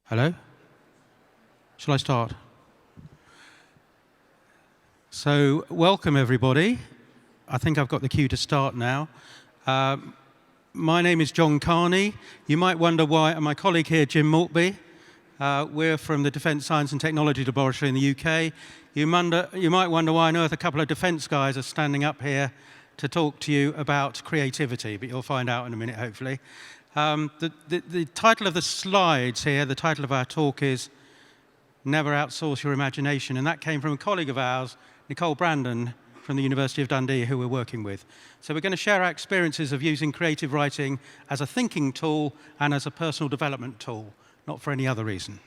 Hello? Shall I start? So, welcome everybody. I think I've got the cue to start now. My name is John Carney. You might wonder why, and my colleague here, Jim Maltby. We're from the Defence Science and Technology Laboratory in the UK. You might wonder why on earth a couple of defence guys are standing up here to talk to you about creativity, but you'll find out in a minute, hopefully. The title of the slides here, the title of our talk is Never Outsource Your Imagination, and that came from a colleague of ours, Nicole Brandon, from the University of Dundee, who we're working with. So we're going to share our experiences of using creative writing as a thinking tool and as a personal development tool, not for any other reason.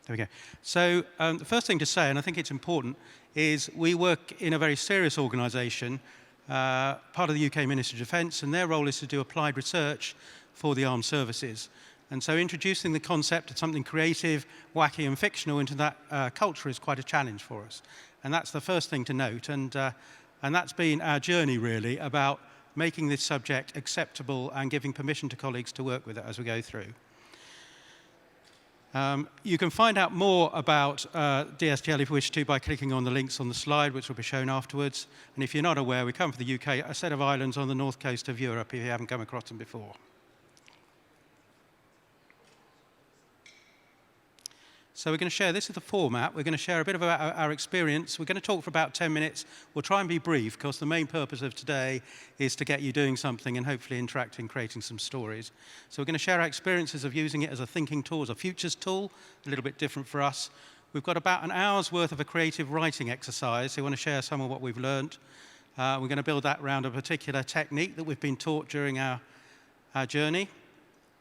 There we go. So the first thing to say, and I think it's important, is we work in a very serious organisation, part of the UK Ministry of Defence, and their role is to do applied research for the armed services. And so introducing the concept of something creative, wacky and fictional into that culture is quite a challenge for us. And that's the first thing to note. And that's been our journey, really, about making this subject acceptable and giving permission to colleagues to work with it as we go through. You can find out more about DSTL if you wish to by clicking on the links on the slide, which will be shown afterwards. And if you're not aware, we come from the UK, a set of islands on the north coast of Europe, if you haven't come across them before. So we're going to share, this is the format, we're going to share a bit about our experience. We're going to talk for about 10 minutes. We'll try and be brief, because the main purpose of today is to get you doing something and hopefully interacting, creating some stories. So we're going to share our experiences of using it as a thinking tool, as a futures tool, a little bit different for us. We've got about an hour's worth of a creative writing exercise, so we want to share some of what we've learned. We're going to build that around a particular technique that we've been taught during our journey.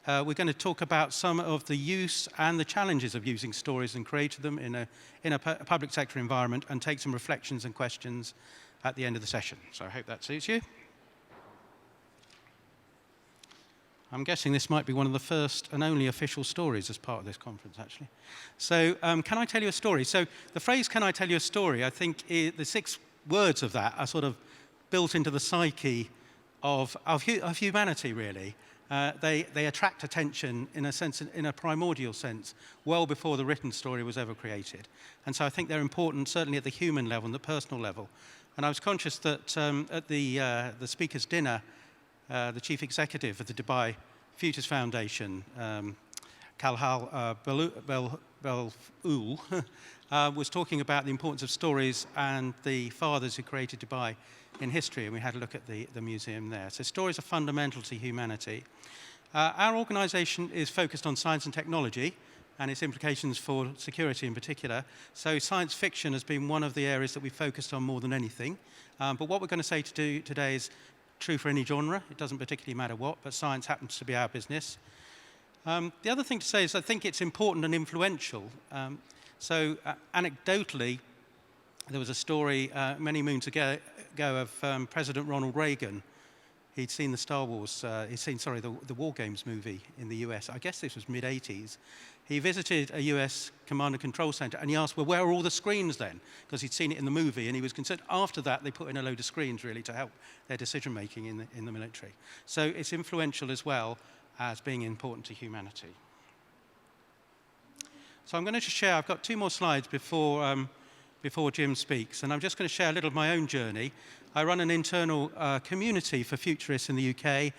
We're going to talk about some of the use and the challenges of using stories and creating them in a public sector environment, and take some reflections and questions at the end of the session. So I hope that suits you. I'm guessing this might be one of the first and only official stories as part of this conference, actually. So can I tell you a story? So the phrase, can I tell you a story, I think the 6 words of that are sort of built into the psyche of humanity, really. They attract attention in a sense, in a primordial sense, well before the written story was ever created. And so I think they're important, certainly at the human level and the personal level. And I was conscious that at the speaker's dinner, the chief executive of the Dubai Futures Foundation, Kalhal Belul, was talking about the importance of stories and the fathers who created Dubai in history, and we had a look at the museum there. So stories are fundamental to humanity. Our organisation is focused on science and technology and its implications for security in particular. So science fiction has been one of the areas that we focused on more than anything. But what we're going to say today is true for any genre. It doesn't particularly matter what, but science happens to be our business. The other thing to say is I think it's important and influential. Anecdotally, there was a story many moons ago of President Ronald Reagan. He'd seen the the War Games movie in the US. I guess this was mid-80s. He visited a US command and control center, and he asked, well, where are all the screens then? Because he'd seen it in the movie, and he was concerned. After that, they put in a load of screens, really, to help their decision-making in the military. So it's influential as well as being important to humanity. So I'm going to just share, I've got 2 more slides before Jim speaks, and I'm just going to share a little of my own journey. I run an internal community for futurists in the UK,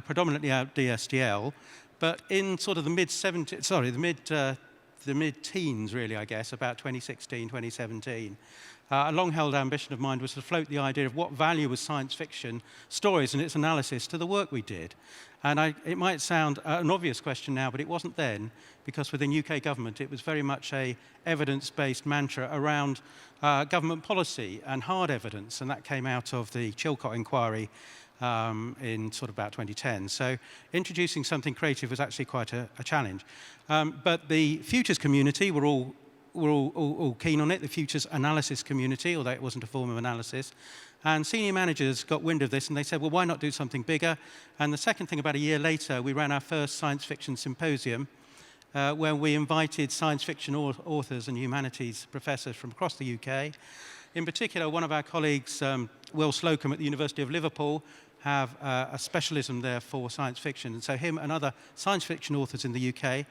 predominantly at DSTL, but in sort of the mid-teens, really, I guess, about 2016, 2017, a long-held ambition of mine was to float the idea of what value was science fiction stories and its analysis to the work we did. And it might sound an obvious question now, but it wasn't then, because within UK government it was very much a evidence-based mantra around government policy and hard evidence, and that came out of the Chilcot inquiry in sort of about 2010. So introducing something creative was actually quite a challenge. But the futures community were all keen on it, the futures analysis community, although it wasn't a form of analysis. And senior managers got wind of this, and they said, well, why not do something bigger? And the second thing, about a year later, we ran our first science fiction symposium, where we invited science fiction authors and humanities professors from across the UK. in particular, one of our colleagues, Will Slocum at the University of Liverpool, have a specialism there for science fiction. And so him and other science fiction authors in the UK,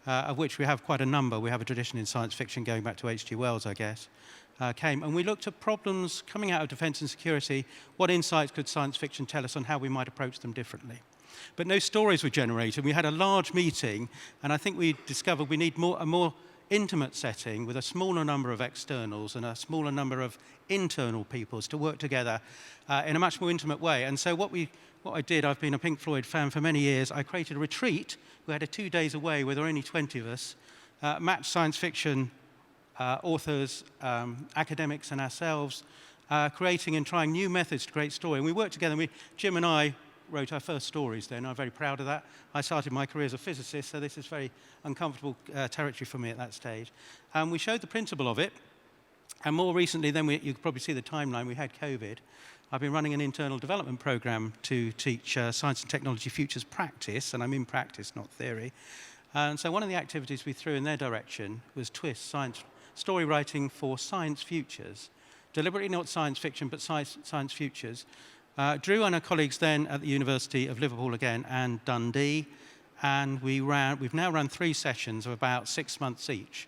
of which we have quite a number, we have a tradition in science fiction going back to H.G. Wells, I guess, came. And we looked at problems coming out of defence and security. What insights could science fiction tell us on how we might approach them differently? But no stories were generated. We had a large meeting, and I think we discovered we need a more intimate setting with a smaller number of externals and a smaller number of internal peoples to work together in a much more intimate way. And so what I did, I've been a Pink Floyd fan for many years, I created a retreat. We had 2 days away where there were only 20 of us, matched science fiction authors, academics and ourselves, creating and trying new methods to create story. And we worked together, Jim and I wrote our first stories then. I'm very proud of that. I started my career as a physicist, so this is very uncomfortable territory for me at that stage. And we showed the principle of it. And more recently, then you can probably see the timeline, we had COVID. I've been running an internal development program to teach science and technology futures practice, and I'm in practice, not theory. And so one of the activities we threw in their direction was TWIST, story writing for science futures. Deliberately not science fiction, but science futures. Drew and our colleagues then at the University of Liverpool again and Dundee, and we've now run 3 sessions of about 6 months each,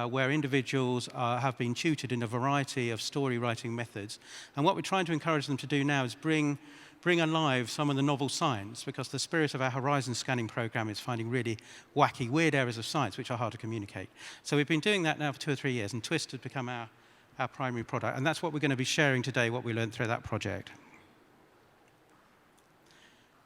where individuals have been tutored in a variety of story writing methods. And what we're trying to encourage them to do now is bring alive some of the novel science, because the spirit of our horizon scanning program is finding really wacky, weird areas of science which are hard to communicate. So we've been doing that now for 2 or 3 years, and TWIST has become our primary product. And that's what we're going to be sharing today, what we learned through that project.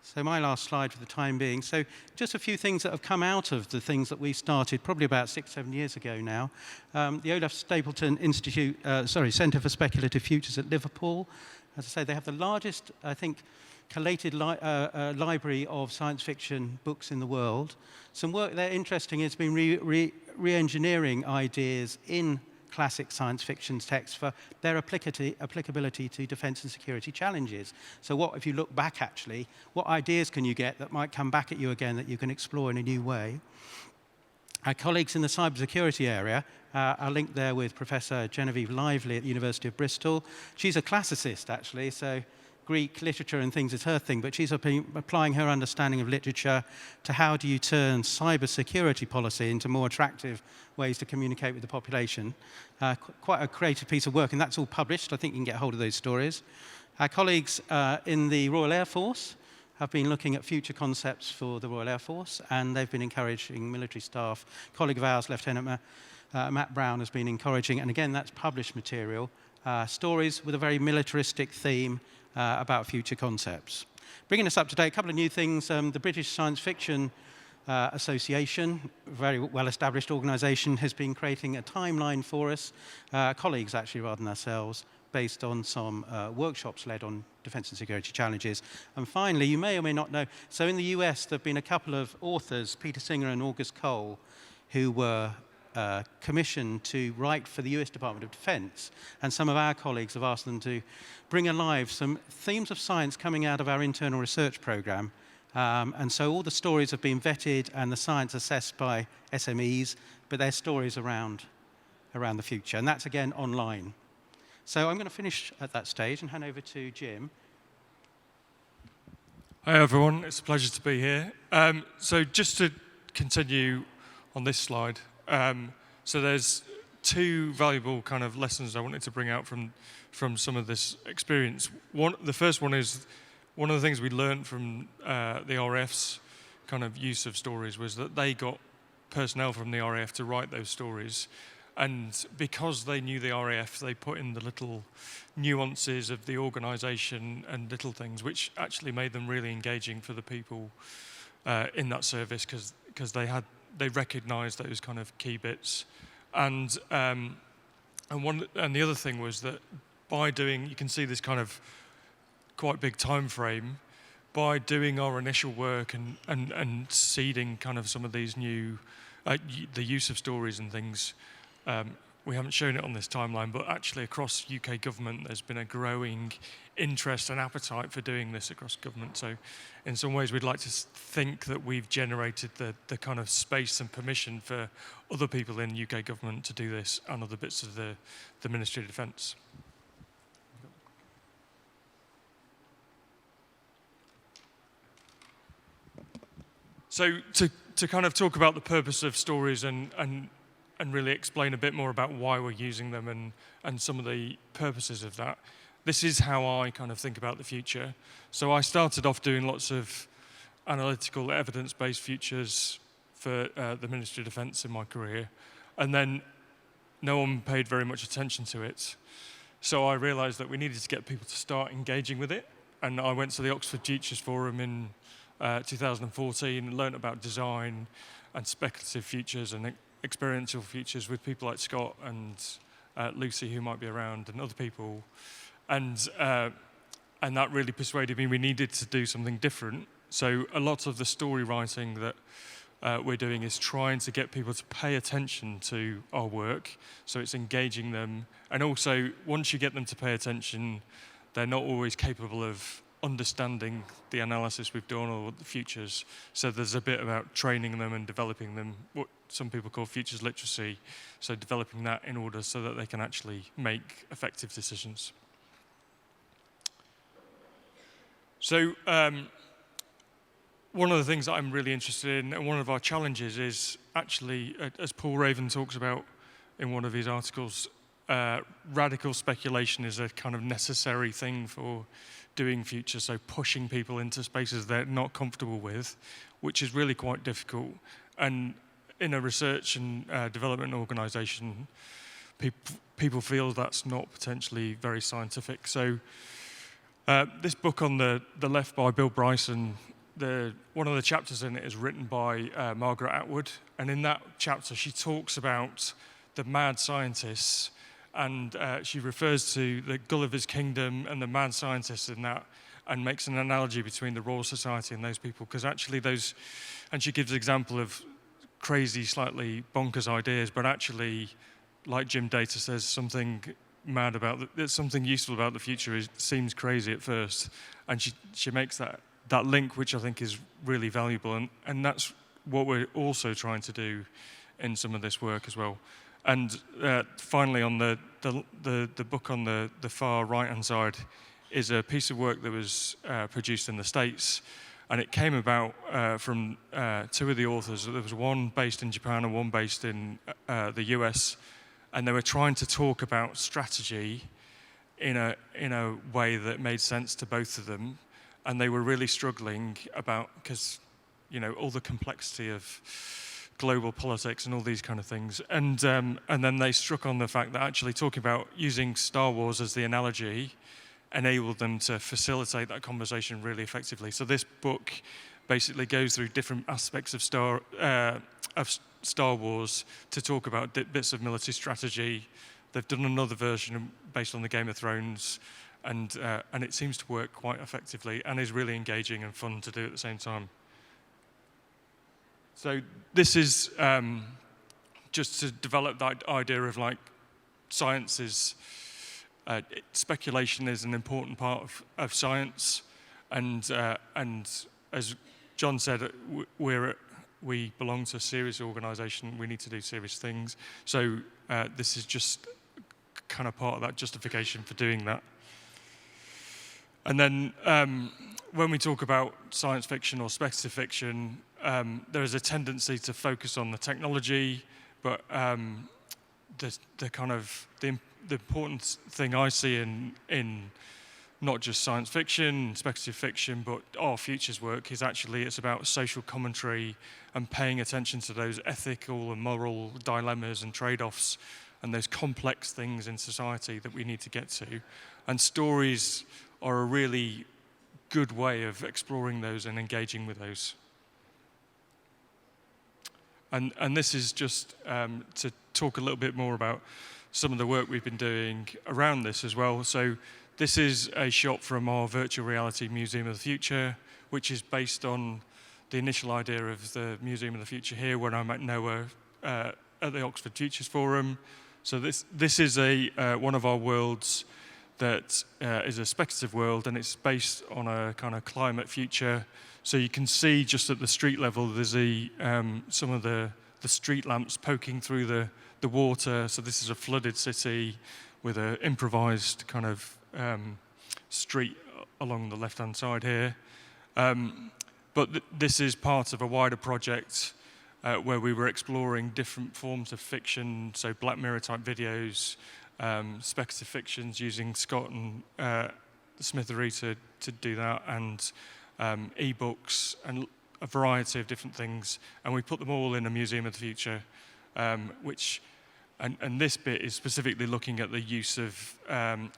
So my last slide for the time being. So just a few things that have come out of the things that we started probably about 6-7 years ago now. The Olaf Stapleton Centre for Speculative Futures at Liverpool. As I say, they have the largest, I think, collated library of science fiction books in the world. Some work there interesting has been re-engineering ideas in classic science fiction texts for their applicability to defense and security challenges. So if you look back actually, what ideas can you get that might come back at you again that you can explore in a new way? Our colleagues in the cybersecurity area are linked there with Professor Genevieve Lively at the University of Bristol. She's a classicist actually, so Greek literature and things is her thing, but she's applying her understanding of literature to how do you turn cybersecurity policy into more attractive ways to communicate with the population. Quite a creative piece of work, and that's all published. I think you can get hold of those stories. Our colleagues in the Royal Air Force have been looking at future concepts for the Royal Air Force, and they've been encouraging military staff. A colleague of ours, Lieutenant Matt Brown, has been encouraging, and again, that's published material, stories with a very militaristic theme about future concepts. Bringing us up to date, a couple of new things. The British Science Fiction Association, a very well-established organisation, has been creating a timeline for us, colleagues actually rather than ourselves, based on some workshops led on defence and security challenges. And finally, you may or may not know, so in the US there have been a couple of authors, Peter Singer and August Cole, who were commissioned to write for the US Department of Defense, and some of our colleagues have asked them to bring alive some themes of science coming out of our internal research program. And so all the stories have been vetted and the science assessed by SMEs, but they're stories around the future, and that's again online. So I'm going to finish at that stage and hand over to Jim. Hi everyone, it's a pleasure to be here. So just to continue on this slide, so there's 2 valuable kind of lessons I wanted to bring out from some of this experience. The first one is, one of the things we learned from the RAF's kind of use of stories was that they got personnel from the RAF to write those stories. And because they knew the RAF, they put in the little nuances of the organisation and little things, which actually made them really engaging for the people in that service, because they recognised those kind of key bits. And the other thing was that by doing, you can see this kind of quite big time frame, by doing our initial work and seeding kind of some of these new, the use of stories and things, we haven't shown it on this timeline, but actually across UK government there's been a growing interest and appetite for doing this across government. So in some ways we'd like to think that we've generated the kind of space and permission for other people in UK government to do this and other bits of the Ministry of Defence. So to kind of talk about the purpose of stories and really explain a bit more about why we're using them and some of the purposes of that, this is how I kind of think about the future. So I started off doing lots of analytical evidence-based futures for the Ministry of Defence in my career, and then no one paid very much attention to it. So I realised that we needed to get people to start engaging with it, and I went to the Oxford Futures Forum in 2014 and learnt about design and speculative futures and experiential futures with people like Scott and Lucy, who might be around, and other people. And that really persuaded me we needed to do something different. So a lot of the story writing that we're doing is trying to get people to pay attention to our work, so it's engaging them. And also, once you get them to pay attention, they're not always capable of understanding the analysis we've done or the futures. So there's a bit about training them and developing them, what some people call futures literacy, so developing that in order so that they can actually make effective decisions. So one of the things that I'm really interested in, and one of our challenges is actually, as Paul Raven talks about in one of his articles, radical speculation is a kind of necessary thing for doing futures, so pushing people into spaces they're not comfortable with, which is really quite difficult. And in a research and development organisation, people feel that's not potentially very scientific. So this book on the left by Bill Bryson, one of the chapters in it is written by Margaret Atwood, and in that chapter she talks about the mad scientists, and she refers to the Gulliver's Kingdom and the mad scientists in that, and makes an analogy between the Royal Society and those people, because actually those, and she gives an example of crazy, slightly bonkers ideas, but actually, like Jim Data says, something mad about something useful about the future seems crazy at first, and she makes that link, which I think is really valuable, and that's what we're also trying to do in some of this work as well. And finally, on the book on the far right-hand side is a piece of work that was produced in the States, and it came about from two of the authors. There was one based in Japan and one based in the US, and they were trying to talk about strategy in a way that made sense to both of them, and they were really struggling because all the complexity of global politics and all these kind of things, and then they struck on the fact that actually talking about using Star Wars as the analogy enabled them to facilitate that conversation really effectively. So this book basically goes through different aspects of Star Wars to talk about bits of military strategy. They've done another version based on the Game of Thrones, and it seems to work quite effectively and is really engaging and fun to do at the same time. So this is just to develop that idea of like science is, speculation is an important part of science, and as John said, we belong to a serious organisation. We need to do serious things. So this is just kind of part of that justification for doing that. And then when we talk about science fiction or speculative fiction, there is a tendency to focus on the technology, but the important thing I see in not just science fiction, speculative fiction, but our futures work is actually it's about social commentary and paying attention to those ethical and moral dilemmas and trade-offs and those complex things in society that we need to get to. And stories are a really good way of exploring those and engaging with those. And this is just to talk a little bit more about some of the work we've been doing around this as well. So this is a shot from our virtual reality Museum of the Future, which is based on the initial idea of the Museum of the Future here when I met Noah at the Oxford Futures Forum. So this is one of our worlds that is a speculative world, and it's based on a kind of climate future. So you can see just at the street level, there's some of the street lamps poking through the water. So this is a flooded city with an improvised kind of street along the left-hand side here. but this is part of a wider project where we were exploring different forms of fiction, so Black Mirror type videos, speculative fictions using Scott and Smithery to do that, and e-books and a variety of different things. And we put them all in a Museum of the Future, and this bit is specifically looking at the use of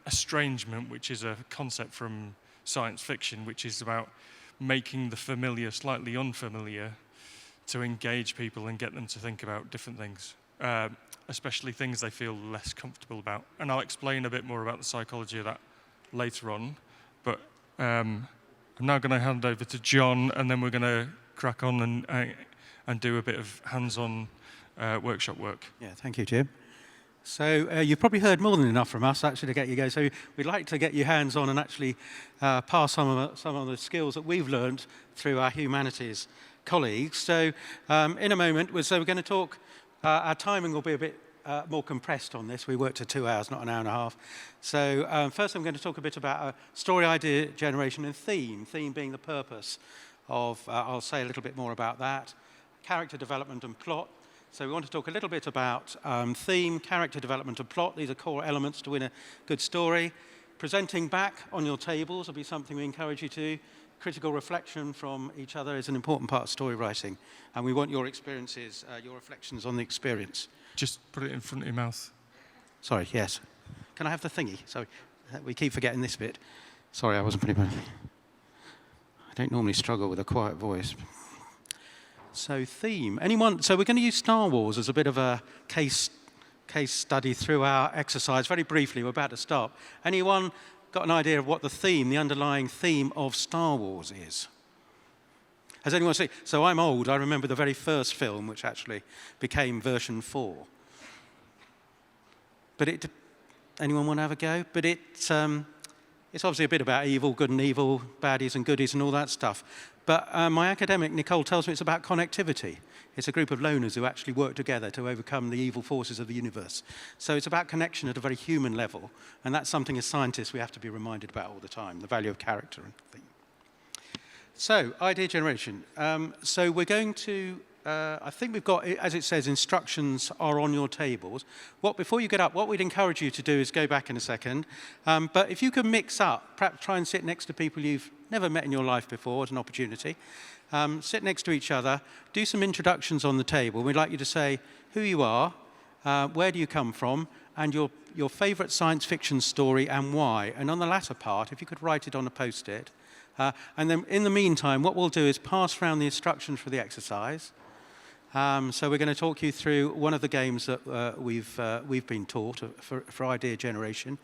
estrangement, which is a concept from science fiction, which is about making the familiar slightly unfamiliar to engage people and get them to think about different things, especially things they feel less comfortable about. And I'll explain a bit more about the psychology of that later on. But I'm now going to hand over to John, and then we're going to crack on and do a bit of hands-on workshop work. Yeah, thank you, Jim. So you've probably heard more than enough from us, actually, to get you going. So we'd like to get you hands-on and actually pass some of the skills that we've learned through our humanities colleagues. So in a moment, we're going to talk, our timing will be a bit more compressed on this. We worked to 2 hours, not an hour and a half. So first I'm going to talk a bit about story idea generation and theme being the purpose of, I'll say a little bit more about that, character development and plot. So we want to talk a little bit about theme, character development and plot. These are core elements to win a good story. Presenting back on your tables will be something we encourage you to. Critical reflection from each other is an important part of story writing. And we want your experiences, your reflections on the experience. Just put it in front of your mouth. Sorry, yes. Can I have the thingy? Sorry, we keep forgetting this bit. Sorry, I wasn't putting my... I don't normally struggle with a quiet voice. So theme. Anyone? So we're going to use Star Wars as a bit of a case study through our exercise. Very briefly, we're about to start. Anyone got an idea of what the underlying theme of Star Wars is? Has anyone seen? So I'm old. I remember the very first film, which actually became version 4. But anyone want to have a go? But it's obviously a bit about evil, good and evil, baddies and goodies and all that stuff. But my academic, Nicole, tells me it's about connectivity. It's a group of loners who actually work together to overcome the evil forces of the universe. So it's about connection at a very human level. And that's something as scientists we have to be reminded about all the time, the value of character and theme. So, idea generation. So we're going to, I think we've got, as it says, instructions are on your tables. Before you get up, what we'd encourage you to do is go back in a second. But if you can mix up, perhaps try and sit next to people you've never met in your life before as an opportunity. Sit next to each other, do some introductions on the table. We'd like you to say who you are, where do you come from, and your favourite science fiction story and why. And on the latter part, if you could write it on a Post-it. And then in the meantime, what we'll do is pass around the instructions for the exercise. So we're going to talk you through one of the games that we've been taught for idea generation.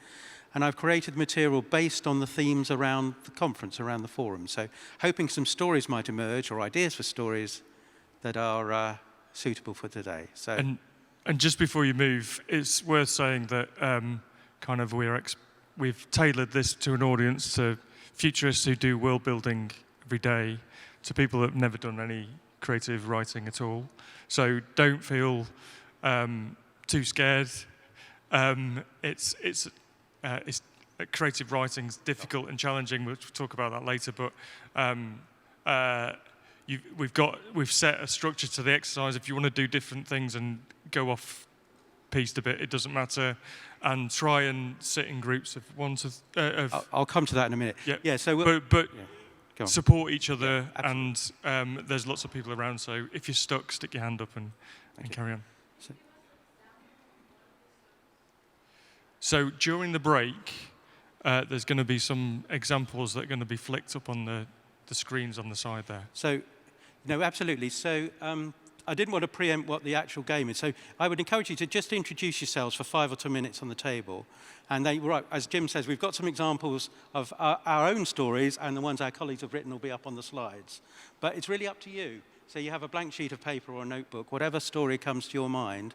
And I've created material based on the themes around the conference, around the forum. So hoping some stories might emerge, or ideas for stories that are suitable for today. So and just before you move, it's worth saying that we've tailored this to an audience, to futurists who do world building every day, to people that have never done any creative writing at all. So don't feel too scared. Creative writing's difficult and challenging. We'll talk about that later. But we've set a structure to the exercise. If you want to do different things and go off piste a bit, it doesn't matter. And try and sit in groups of one to. I'll come to that in a minute. Yeah. So support each other, and there's lots of people around. So if you're stuck, stick your hand up and carry on. So during the break, there's going to be some examples that are going to be flicked up on the screens on the side there. So, absolutely. So I didn't want to preempt what the actual game is. So I would encourage you to just introduce yourselves for 5 or 2 minutes on the table. And as Jim says, we've got some examples of our own stories, and the ones our colleagues have written will be up on the slides. But it's really up to you. So you have a blank sheet of paper or a notebook, whatever story comes to your mind.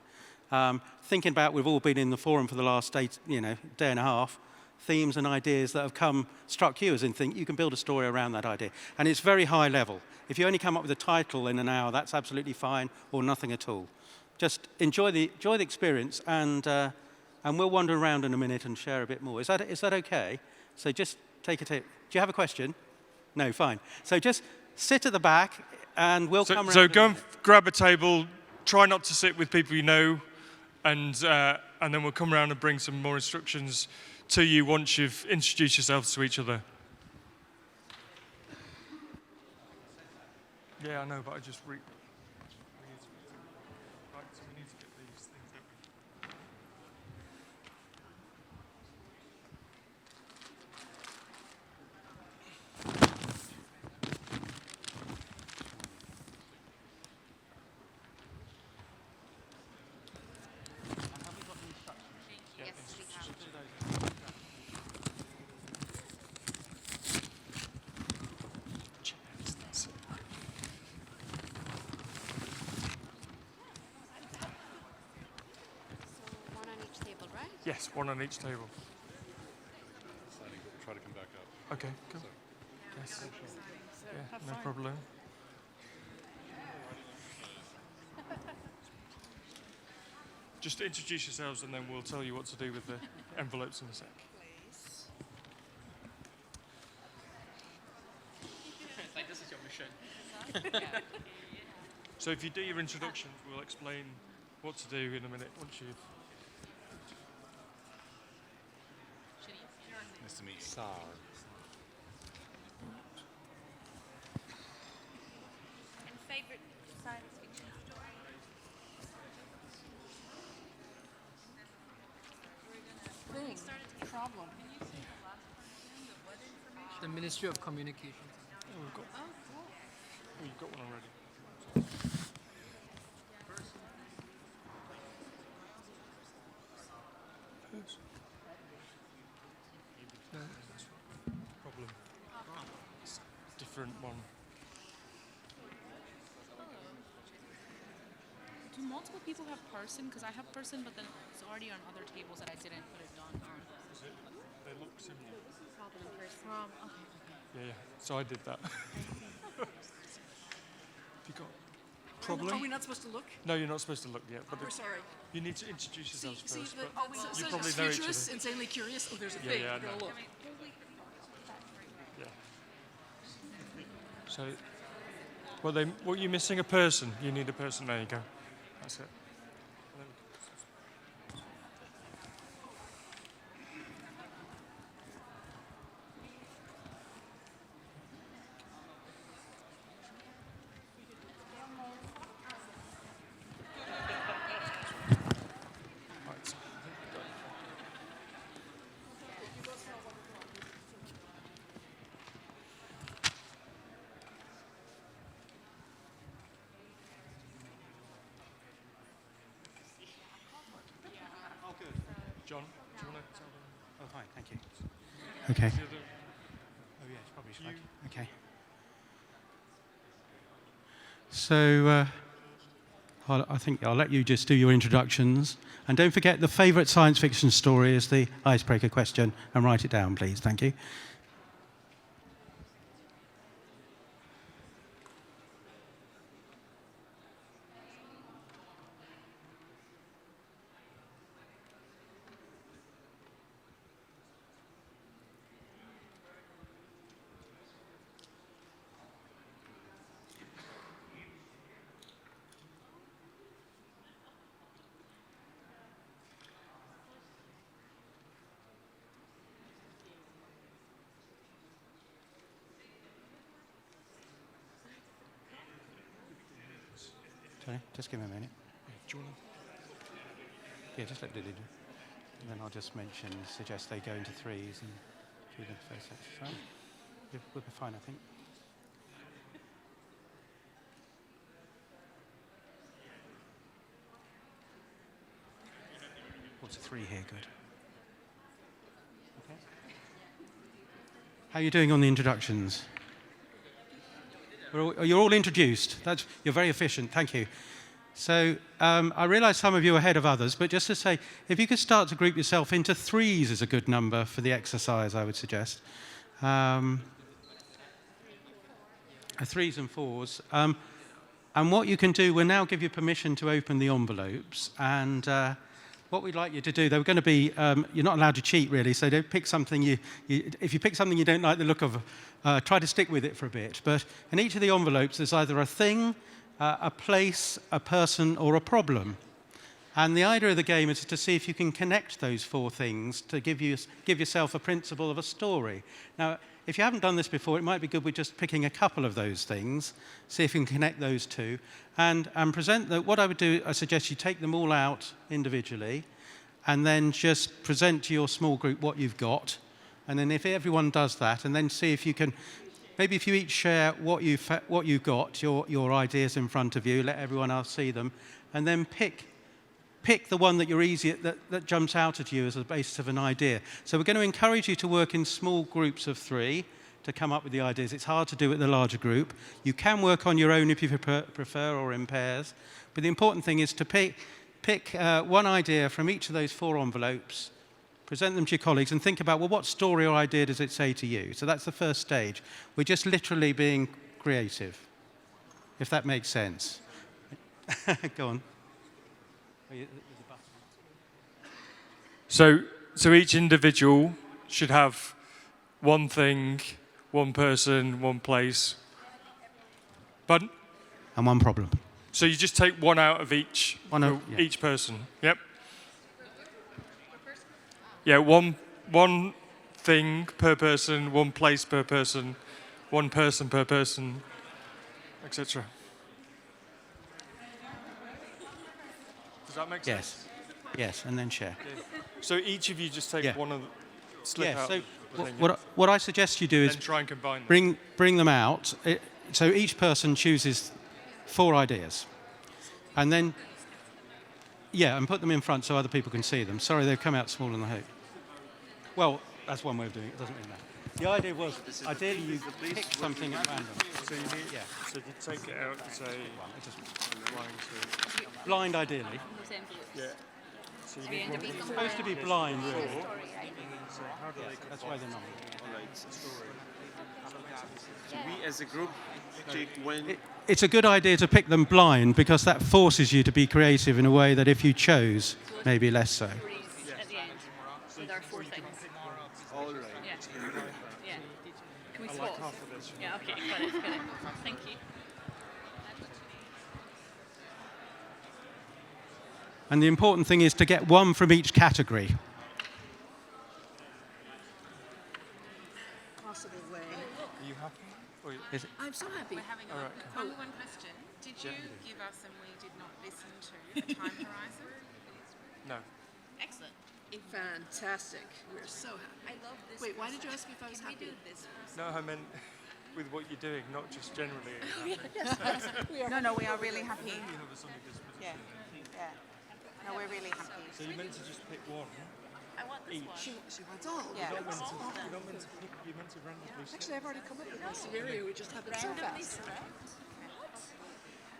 Thinking about, we've all been in the forum for the last day and a half, themes and ideas that have struck you as in think you can build a story around that idea. And it's very high level. If you only come up with a title in an hour, that's absolutely fine, or nothing at all. Just enjoy the experience, and we'll wander around in a minute and share a bit more. Is that okay? So just take it. Do you have a question? No, fine. So just sit at the back, and we'll come around. So go and grab a table. Try not to sit with people you know, and then we'll come around and bring some more instructions to you once you've introduced yourselves to each other. Yeah, I know, but I just right, so we need to get these things, don't we? Yes, one on each table. Try to come back up. Okay, cool. Yes. Yeah, no problem. Just introduce yourselves and then we'll tell you what to do with the envelopes in a sec. Like this is your mission. So if you do your introductions, we'll explain what to do in a minute once you've... Nice to meet you. And favorite science fiction story? Problem. The Ministry of Communications. Oh, we've got, oh, you've got one already. No, that's problem. It's a different one. Do multiple people have person? Because I have person, but then it's already on other tables that I didn't put it on. Is it? They look similar. Problem person. Okay. Yeah. So I did that. Have you got problem? Are we not supposed to look? No, you're not supposed to look yet. But We're sorry. you need to introduce yourselves first. But So you probably know each futurists, other. insanely curious. Oh, there's a Yeah, thing. yeah, I We're gonna know. look. Yeah. So, what you missing? A person. You need a person. There you go. That's it. Right. Oh, good. John, do you want to tell them? Oh, fine, thank you. Okay. The other- Oh, yeah, it's probably You- okay. So, I think I'll let you just do your introductions. And don't forget, the favourite science fiction story is the icebreaker question, and write it down, please. Thank you. Sorry, just give me a minute. Do you want Yeah, just let Lily do. And then I'll just suggest they go into threes and do the first exercise. We'll be fine, I think. What's a 3 here? Good. Okay. How are you doing on the introductions? You're all introduced. You're very efficient. Thank you. So I realise some of you are ahead of others, but just to say, if you could start to group yourself into threes is a good number for the exercise, I would suggest. Threes and fours. And what you can do, we'll now give you permission to open the envelopes. And what we'd like you to do, they're going to be, you're not allowed to cheat really, so don't pick something if you pick something you don't like the look of, try to stick with it for a bit. But in each of the envelopes, there's either a thing, a place, a person, or a problem. And the idea of the game is to see if you can connect those 4 things to give yourself a principle of a story. Now, if you haven't done this before, it might be good with just picking a couple of those things, see if you can connect those 2, and present what I would do, I suggest you take them all out individually, and then just present to your small group what you've got. And then if everyone does that, and then see if you can, maybe if you each share what you've got, your ideas in front of you, let everyone else see them, and then pick the one that that jumps out at you as a basis of an idea. So we're going to encourage you to work in small groups of 3 to come up with the ideas. It's hard to do with the larger group. You can work on your own if you prefer, or in pairs. But the important thing is to pick one idea from each of those 4 envelopes, present them to your colleagues, and think about, well, what story or idea does it say to you? So that's the first stage. We're just literally being creative, if that makes sense. Go on. So each individual should have one thing, one person, one place. Pardon? And one problem. So you just take one out of each, Yeah. each person. Yep. Yeah, one thing per person, one place per person, one person per person, etc. Does that make sense? Yes, and then share. Yeah. So each of you just take one of the slip out. So the thing, what I suggest you do is then try and combine them. bring them out. So each person chooses 4 ideas, and then and put them in front so other people can see them. Sorry, they've come out smaller than I hoped. Well, that's one way of doing it. It doesn't mean that. The idea was, ideally, you pick something at random. So you need, so you take it out and say Blind, ideally. yeah. So you need It's supposed to be blind, really. so how do they That's why they're not. We as a group take when It's a good idea to pick them blind because that forces you to be creative in a way that if you chose, maybe less so. At the end, with our 4 things. all right. Yeah. Can we swap? Yeah, okay, got it. Thank you. And the important thing is to get one from each category. Possible way. Are you happy? Or I'm so happy. We're having only one question. Did you give us, and we did not listen to, a time horizon? no. Excellent. Fantastic. We're so happy. I love this. Wait, why did you ask me if I was Can we happy? do this? No, I meant with what you're doing, not just generally. No, we are really happy. You have a sunny disposition. Yeah. No, we're really happy. So you meant to just pick one. I want this one. She wants all. Yeah. You're not meant to pick. You're meant to randomly select. Actually, I've already come up with a scenario. We just happened so Randomly fast. select.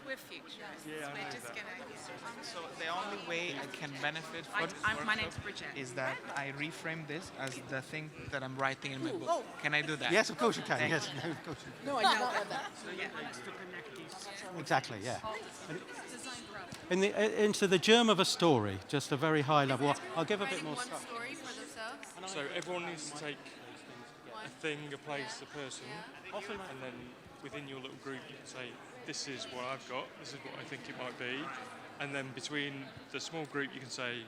We're futurists. Yeah, I We're know just that. going to... So the only way I can benefit from this My name's workshop Bridget. is that I reframe this as the thing that I'm writing in my book. Oh. Can I do that? Yes, of course you can. Thank Yes, no, of course you No, I did not want that. can. Exactly, yeah. Into the germ of a story, just a very high level. I'll give a bit more stuff. Story for themselves. So everyone needs to take a thing, a place, a person, and then within your little group you can say, this is what I've got, this is what I think it might be, and then between the small group you can say,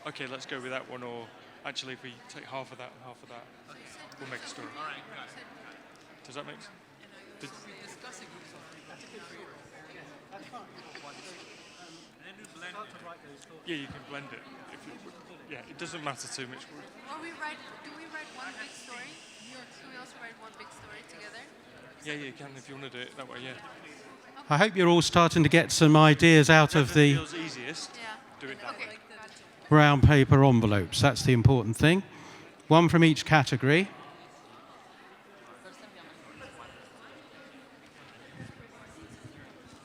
okay, let's go with that one, or actually if we take half of that and half of that, we'll make a story. Does that make sense? Yeah, you can blend it. Yeah, it doesn't matter too much. Do we write one big story? Do we also write one big story together? Yeah, you can if you want to do it that way, yeah. I hope you're all starting to get some ideas out of the Feels easiest, Yeah. do it that way. Okay. brown paper envelopes. That's the important thing. One from each category.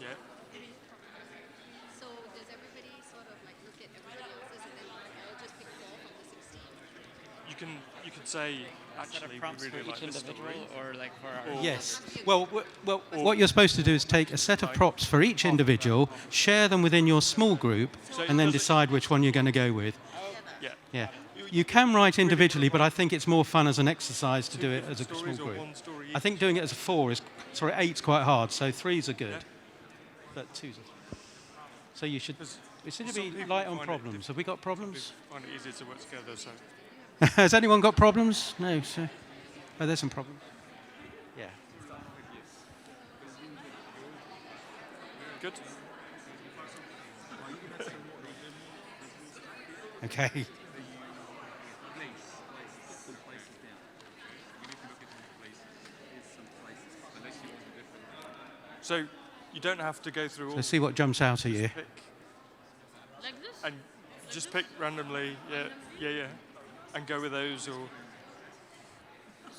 Yeah. So does everybody sort of like look at everybody else's and then I'll just pick 4 from the 16? you could say, Set actually, of we prompts really for like each this individual, story. or like for our. Yes. Well, what you're supposed to do is take a set of props for each individual, share them within your small group, So it and then doesn't- decide which one you're going to go with. Yeah. Yeah. You can write individually, but I think it's more fun as an exercise to do it as a small Stories or group. one story I think doing it as a 8's quite hard, so 3's are good. Yeah. But 2's are. So you should. It seems to some be people light on find it problems. Have we got problems? find it easier to work together, so. Has anyone got problems? No. So, oh, there's some problems. Yeah. Good. Okay. So you don't have to go through all. So see what jumps out at you. Pick, Like this? and just pick randomly, yeah, and go with those, or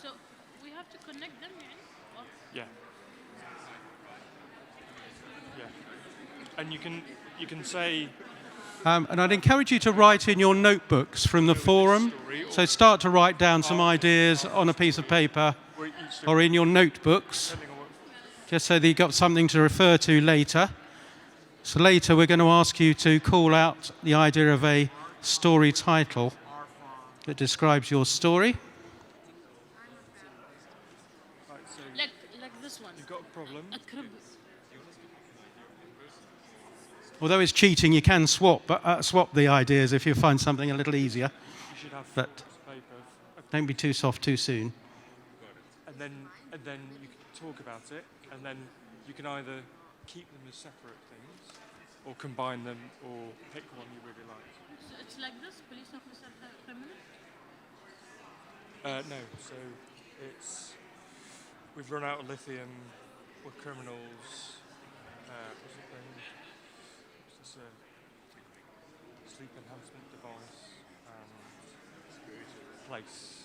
So we have to connect them, yeah? Or yeah. And you can say And I'd encourage you to write in your notebooks from the forum. So start to write down some ideas on a piece of paper where each or in your notebooks, depending on what. just so that you've got something to refer to later. So later we're going to ask you to call out the idea of a story title that describes your story. Right, so like this one. you've got a problem. A crib. Although it's cheating, you can swap the ideas if you find something a little easier. You should have But- four bits of paper, Don't be too soft too soon. and then you can talk about it, and then you can either keep them as separate things, or combine them, or pick one you really like. So it's like this, police officer, criminal. No, so we've run out of lithium. We're criminals. What's it called? It's this sleep enhancement device and place.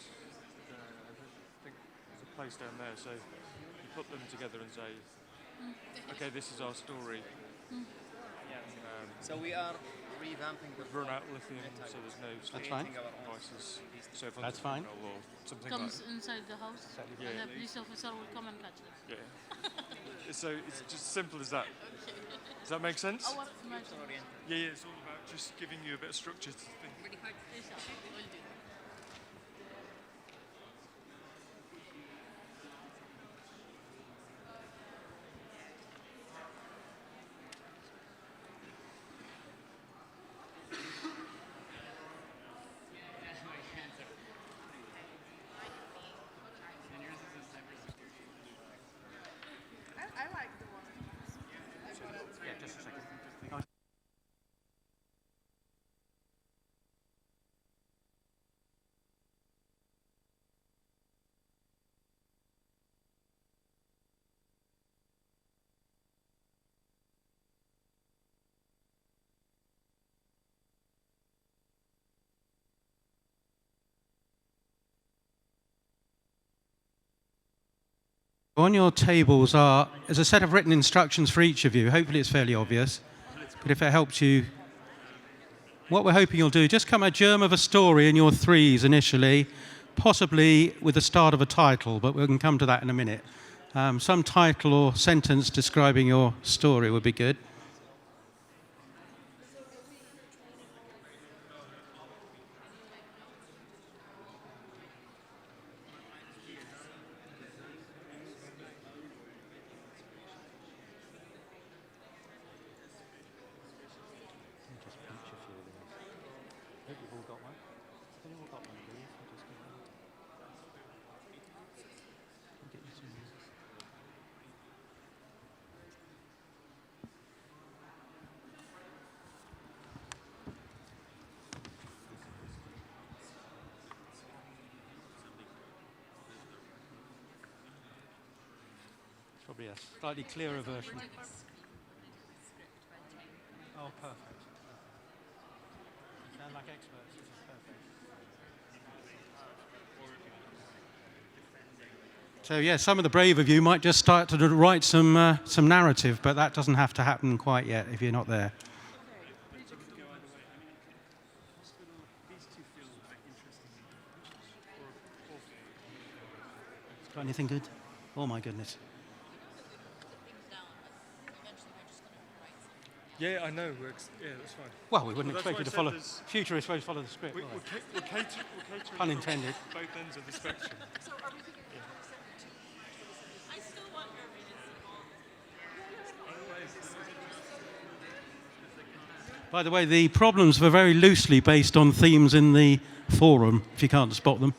I think there's a place down there. So you put them together and say, okay, this is our story. So we are revamping the We've run out of lithium, so there's no sleep fine. devices. So if That's I'm fine. criminal or something Comes like inside the house, Yeah. and the police officer will come and catch us. yeah. So it's just simple as that. Does that make sense? Our imagination. Yeah, it's all about just giving you a bit of structure to think. Will do. I like the one. Yeah, just a second. On your tables is a set of written instructions for each of you. Hopefully it's fairly obvious, but if it helps you, what we're hoping you'll do, just come a germ of a story in your 3s initially, possibly with the start of a title, but we can come to that in a minute. Some title or sentence describing your story would be good. Probably a slightly clearer version. Oh, perfect. You sound like experts. This is perfect. So yeah, some of the brave of you might just start to write some narrative, but that doesn't have to happen quite yet if you're not there. Got anything good? Oh my goodness. Yeah, I know. Yeah, that's fine. Well, we wouldn't Well, that's expect why you to I said follow. there's- Future is supposed to follow the script. We're, right? we're catering Pun from intended. both ends of the spectrum. So are we thinking 2072? I still want your By the way, the problems were very loosely based on themes in the forum, if you can't spot them.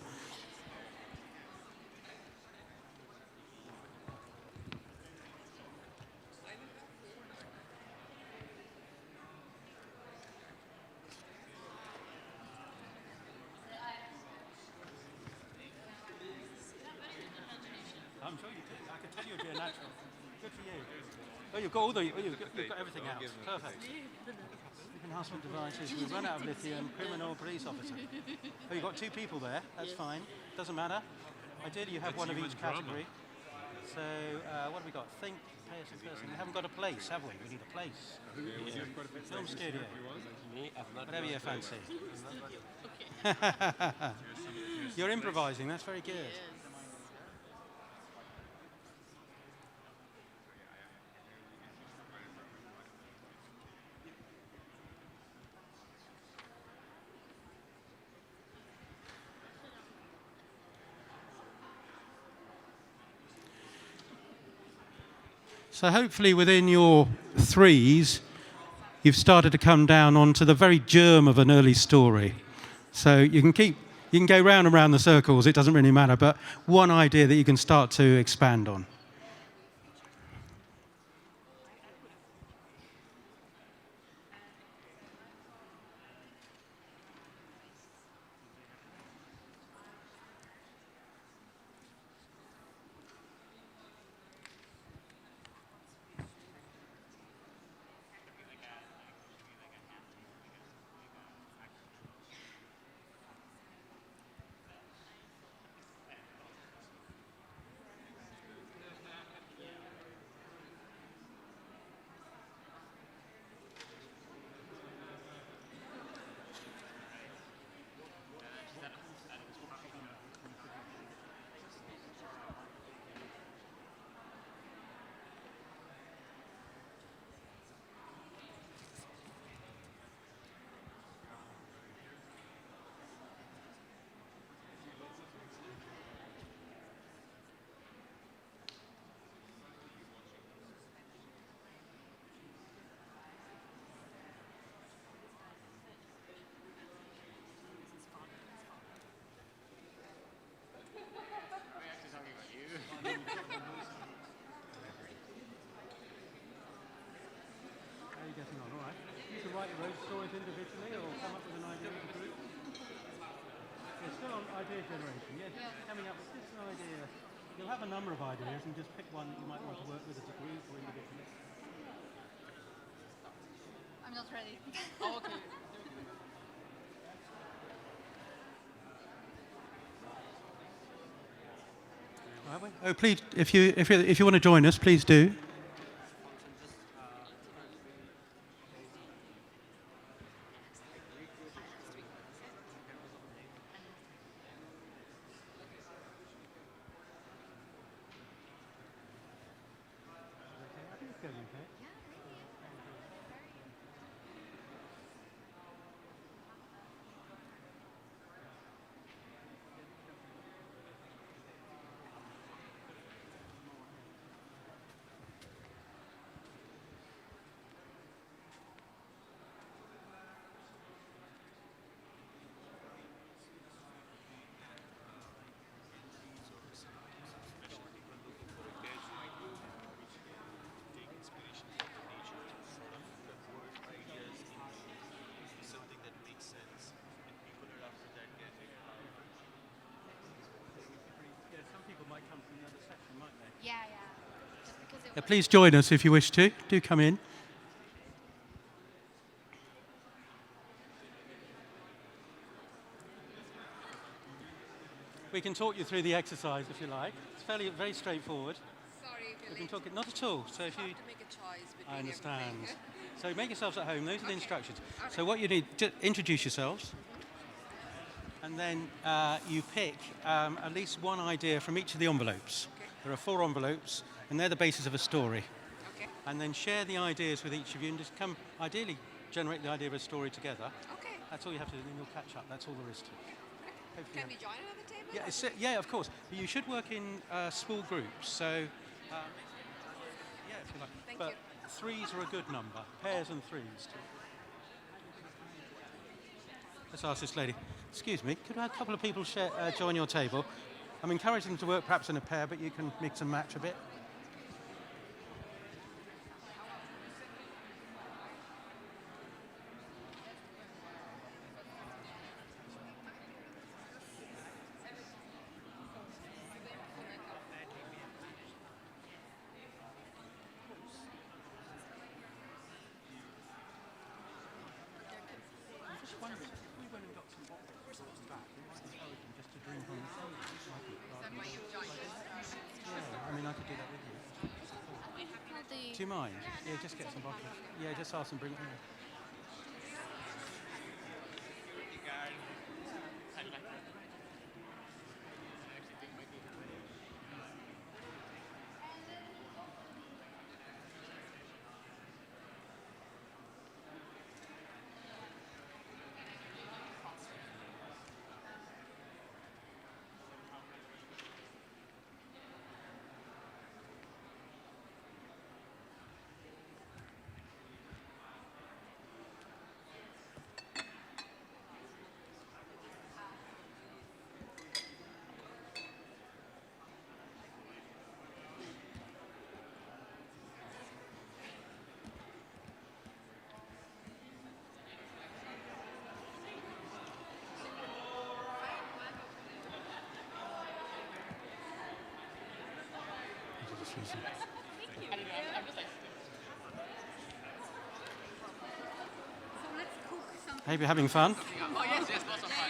I'm sure you did. I can tell you'd be a natural. Good for you. Oh, you've got you've got everything out. Perfect. Enhancement devices. We run out of lithium. Criminal police officer. Oh, you've got 2 people there. That's fine. Doesn't matter. Ideally, you have one of each category. So, what have we got? Think, person, person. We haven't got a place, have we? We need a place. Film studio. Whatever you fancy. You're improvising. That's very good. So hopefully within your 3s, you've started to come down onto the very germ of an early story. So you can go round and round the circles, it doesn't really matter, but one idea that you can start to expand on. How are you getting on? All right. You can write your own stories individually or come up with an idea as a group. You're still on idea generation. Yes, coming up with just an idea. You'll have a number of ideas and just pick one that you might want to work with as a group or individually. I'm not ready. Oh, okay. Are we? Oh, please, if you want to join us, please do. Yeah. Just because it Please join us if you wish to. Do come in. We can talk you through the exercise if you like. It's very straightforward. Sorry if We you're can late. talk it, not at all. So if You you, have to make a choice between I understand. everything. So make yourselves at home. Those are the Okay. instructions. All So what you need, just introduce yourselves. and then you pick at least one idea from each of the envelopes. There are 4 envelopes, and they're the basis of a story. Okay. And then share the ideas with each of you, and just ideally, generate the idea of a story together. Okay. That's all you have to do, and then you'll catch up. That's all there is to it. Hopefully Can we join another table? Yeah, yeah, of course. But you should work in small groups. So, yeah, if you like. Thank but you. 3s are a good number. Pairs and 3s. Too. Let's ask this lady. Excuse me, could a couple of people join your table? I'm encouraging them to work perhaps in a pair, but you can mix and match a bit. Do you mind? Yeah, just get some bottles. Yeah, just ask them bring it in. Hope you're having fun. Oh, yes, yes, lots of fun.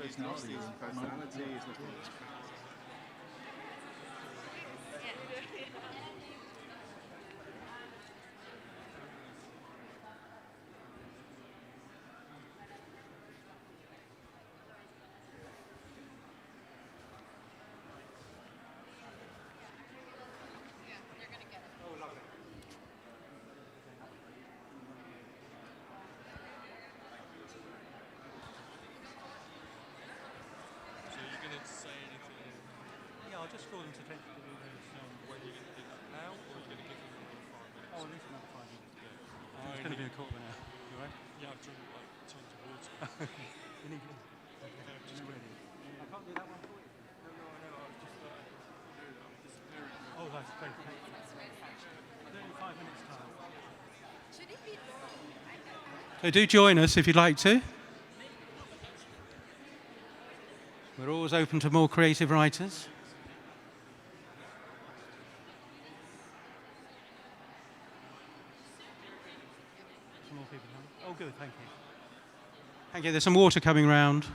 He's lost his personality. So you're going to say anything? Yeah, I'll just call them to take the When you're going to do that now, or are you going to give them another 5 minutes? Oh, at least another 5 minutes. It's I going to be need- a quarter of an hour. You all right? Yeah, I've drunk like tons of water. You need just ready. I can't do that one for you. Oh, that's great. Thank you. I'll do it in 5 minutes' time. Should it be long? So do join us if you'd like to. We're always open to more creative writers. Some more people coming. Oh, good, thank you. Thank you. There's some water coming round.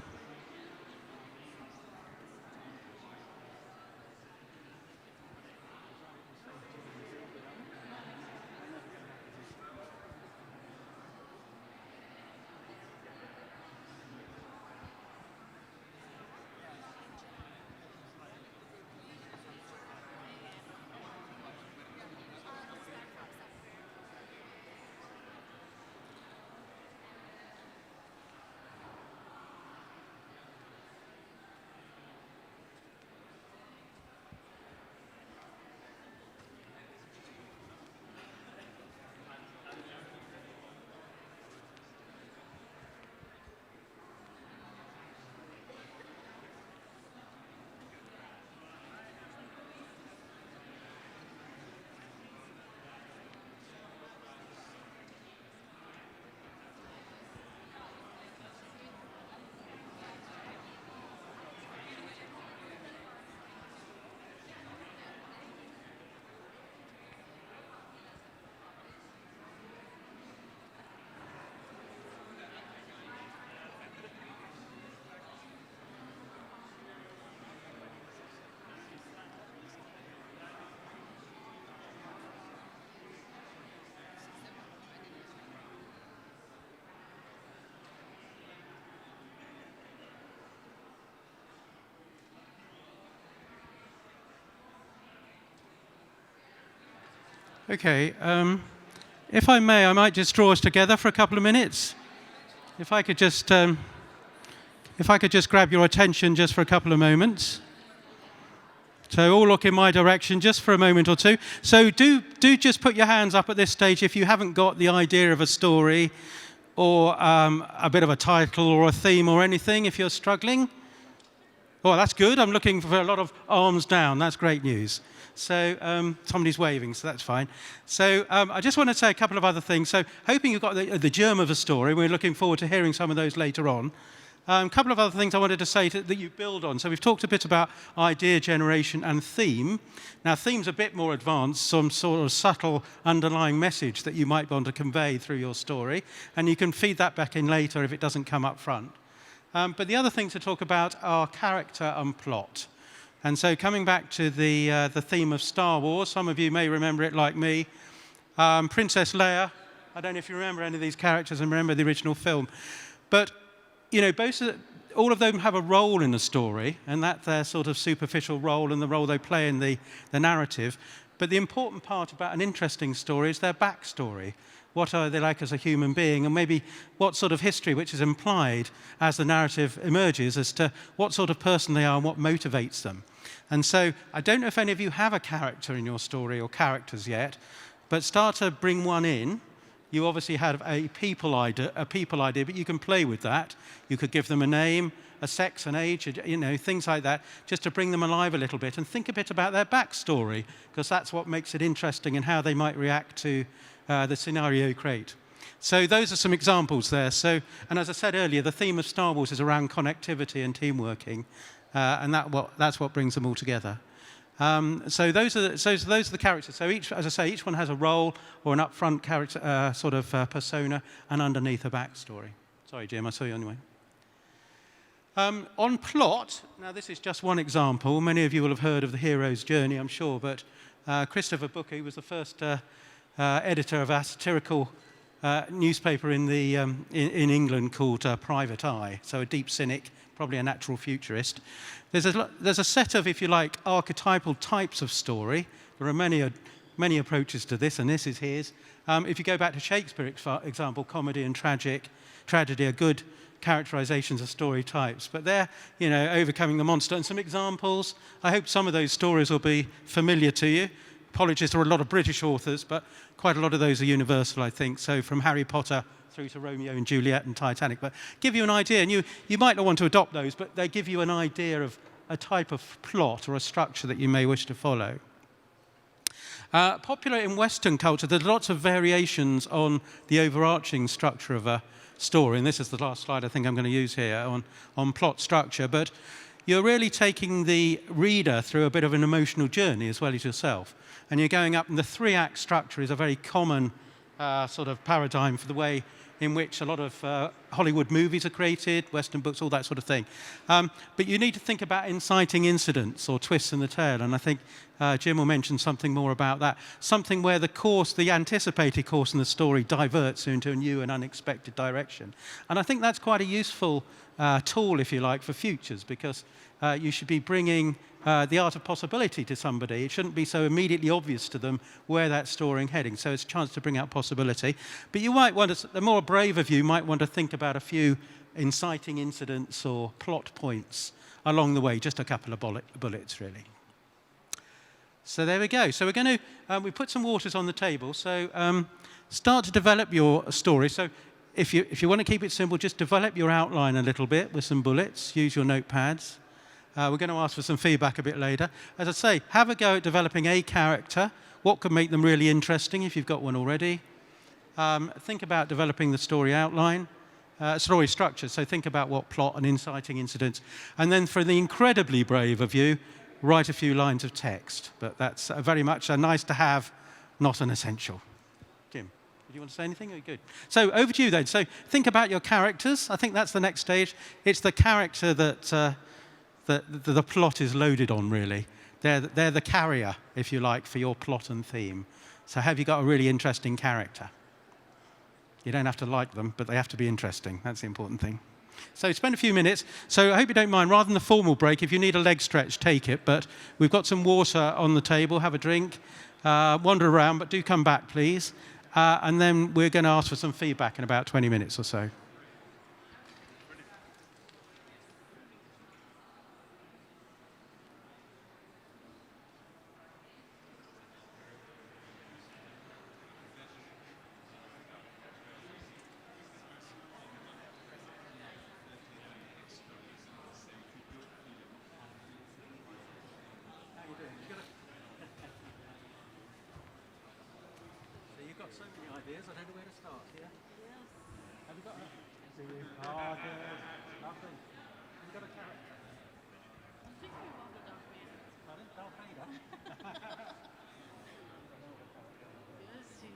Okay, if I may, I might just draw us together for a couple of minutes. If I could just grab your attention just for a couple of moments. So all look in my direction just for a moment or two. So do just put your hands up at this stage if you haven't got the idea of a story or a bit of a title or a theme or anything, if you're struggling. Oh, that's good. I'm looking for a lot of arms down. That's great news. So somebody's waving, so that's fine. So I just want to say a couple of other things. So hoping you've got the germ of a story. We're looking forward to hearing some of those later on. A couple of other things I wanted to say that you build on. So we've talked a bit about idea generation and theme. Now, theme's a bit more advanced, some sort of subtle underlying message that you might want to convey through your story. And you can feed that back in later if it doesn't come up front. But the other thing to talk about are character and plot. And so coming back to the theme of Star Wars, some of you may remember it like me. Princess Leia, I don't know if you remember any of these characters and remember the original film. But you know, all of them have a role in the story, and that's their sort of superficial role and the role they play in the narrative. But the important part about an interesting story is their backstory. What are they like as a human being, and maybe what sort of history which is implied as the narrative emerges as to what sort of person they are and what motivates them. And so I don't know if any of you have a character in your story or characters yet, but start to bring one in. You obviously have a people idea, but you can play with that. You could give them a name, a sex, an age, you know, things like that, just to bring them alive a little bit and think a bit about their backstory, because that's what makes it interesting and how they might react to the scenario you create. So those are some examples there. So, and as I said earlier, the theme of Star Wars is around connectivity and team working, and that's what brings them all together. So those are the characters. So each, as I say, each one has a role or an upfront character, sort of persona, and underneath a backstory. Sorry, Jim, I saw you anyway. On plot, now this is just one example. Many of you will have heard of the hero's journey, I'm sure, but Christopher Booker, who was the first editor of a satirical newspaper in England called Private Eye, so a deep cynic, probably a natural futurist. There's a set of, if you like, archetypal types of story. There are many approaches to this, and this is his. If you go back to Shakespeare, for example, comedy and tragedy are good characterizations of story types. But they're, you know, overcoming the monster. And some examples, I hope some of those stories will be familiar to you. Apologies, there are a lot of British authors, but quite a lot of those are universal, I think. So from Harry Potter through to Romeo and Juliet and Titanic. But give you an idea, and you might not want to adopt those, but they give you an idea of a type of plot or a structure that you may wish to follow. Popular in Western culture, there's lots of variations on the overarching structure of a story, and this is the last slide I think I'm going to use here on plot structure, but you're really taking the reader through a bit of an emotional journey as well as yourself. And you're going up, and the three-act structure is a very common sort of paradigm for the way in which a lot of Hollywood movies are created, Western books, all that sort of thing. But you need to think about inciting incidents or twists in the tale, and I think Jim will mention something more about that. Something where the anticipated course in the story diverts into a new and unexpected direction. And I think that's quite a useful tool, if you like, for futures, because you should be bringing the art of possibility to somebody. It shouldn't be so immediately obvious to them where that story is heading. So it's a chance to bring out possibility. But you might want to, the more brave of you might want to think about a few inciting incidents or plot points along the way, just a couple of bullets, really. So there we go. So we're going to, we put some waters on the table. So start to develop your story. So if you want to keep it simple, just develop your outline a little bit with some bullets. Use your notepads. We're going to ask for some feedback a bit later. As I say, have a go at developing a character. What could make them really interesting if you've got one already? Think about developing the story outline, story structure. So think about what plot and inciting incidents. And then for the incredibly brave of you, write a few lines of text. But that's very much a nice to have, not an essential. Jim, do you want to say anything? Are you good? So over to you then. So think about your characters. I think that's the next stage. It's the character that the plot is loaded on, really. They're the carrier, if you like, for your plot and theme. So have you got a really interesting character? You don't have to like them, but they have to be interesting. That's the important thing. So spend a few minutes. So I hope you don't mind, rather than the formal break, if you need a leg stretch, take it. But we've got some water on the table. Have a drink. wander around, but do come back, please. And then we're going to ask for some feedback in about 20 minutes or so. You've got so many ideas, I don't know where to start. Yeah? Yes. Have you got a... See you. Oh, good. Lovely. Have you got a character? I'm thinking about the Dark Man. Pardon? Darth Vader? Yes, see.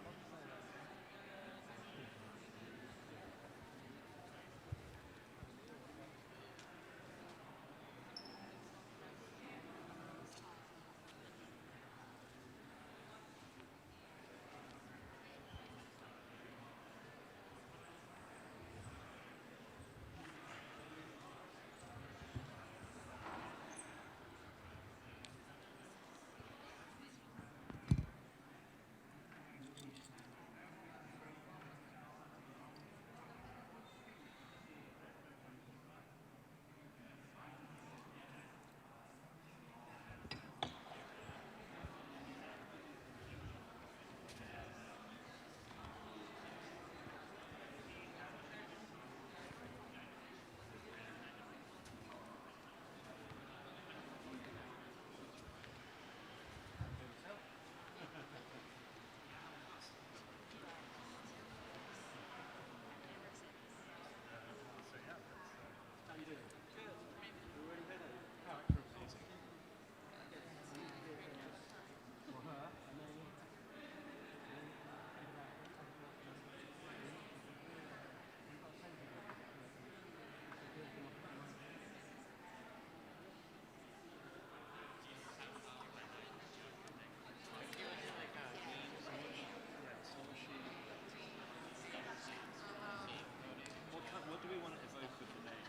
What do we want to evoke with the name?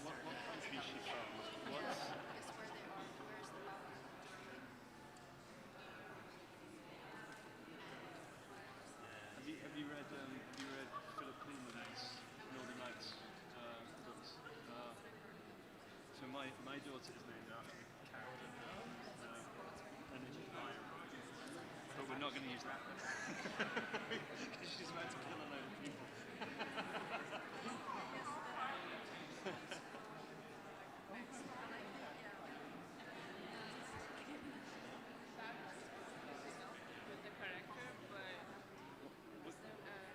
What country is she from? What's... Have you read Philip Pullman's Northern Lights books? So my daughter is named after a character, and it's fire. But we're not going to use that because she's about to kill a load of people.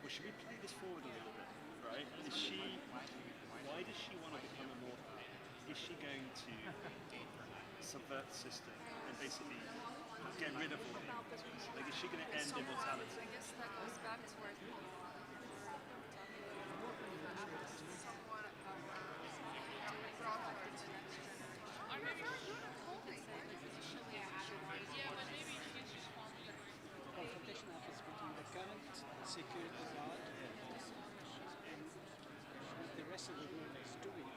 Well, should we play this forward a little bit, right? Why does she want to become immortal? Is she going to subvert the system and basically get rid of all the immortals? Like, is she going to end immortality? I guess that goes back to where somewhat of brought her to the next generation. I never told it. Yeah, but maybe she's responsible. Confrontation happens between the current security guard and the rest of the world is doing.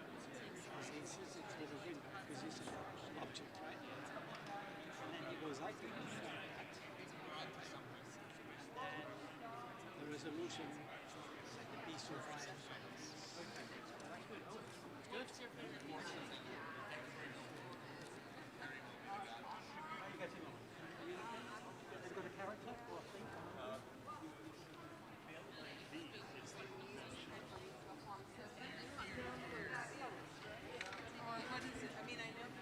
He sees it for the win because he's an object, right? And then he goes, I can confront that. The resolution, the peace of mind. What's your favorite one? How are you getting on? Have you got a character or a thing? What is it? I mean, I know. How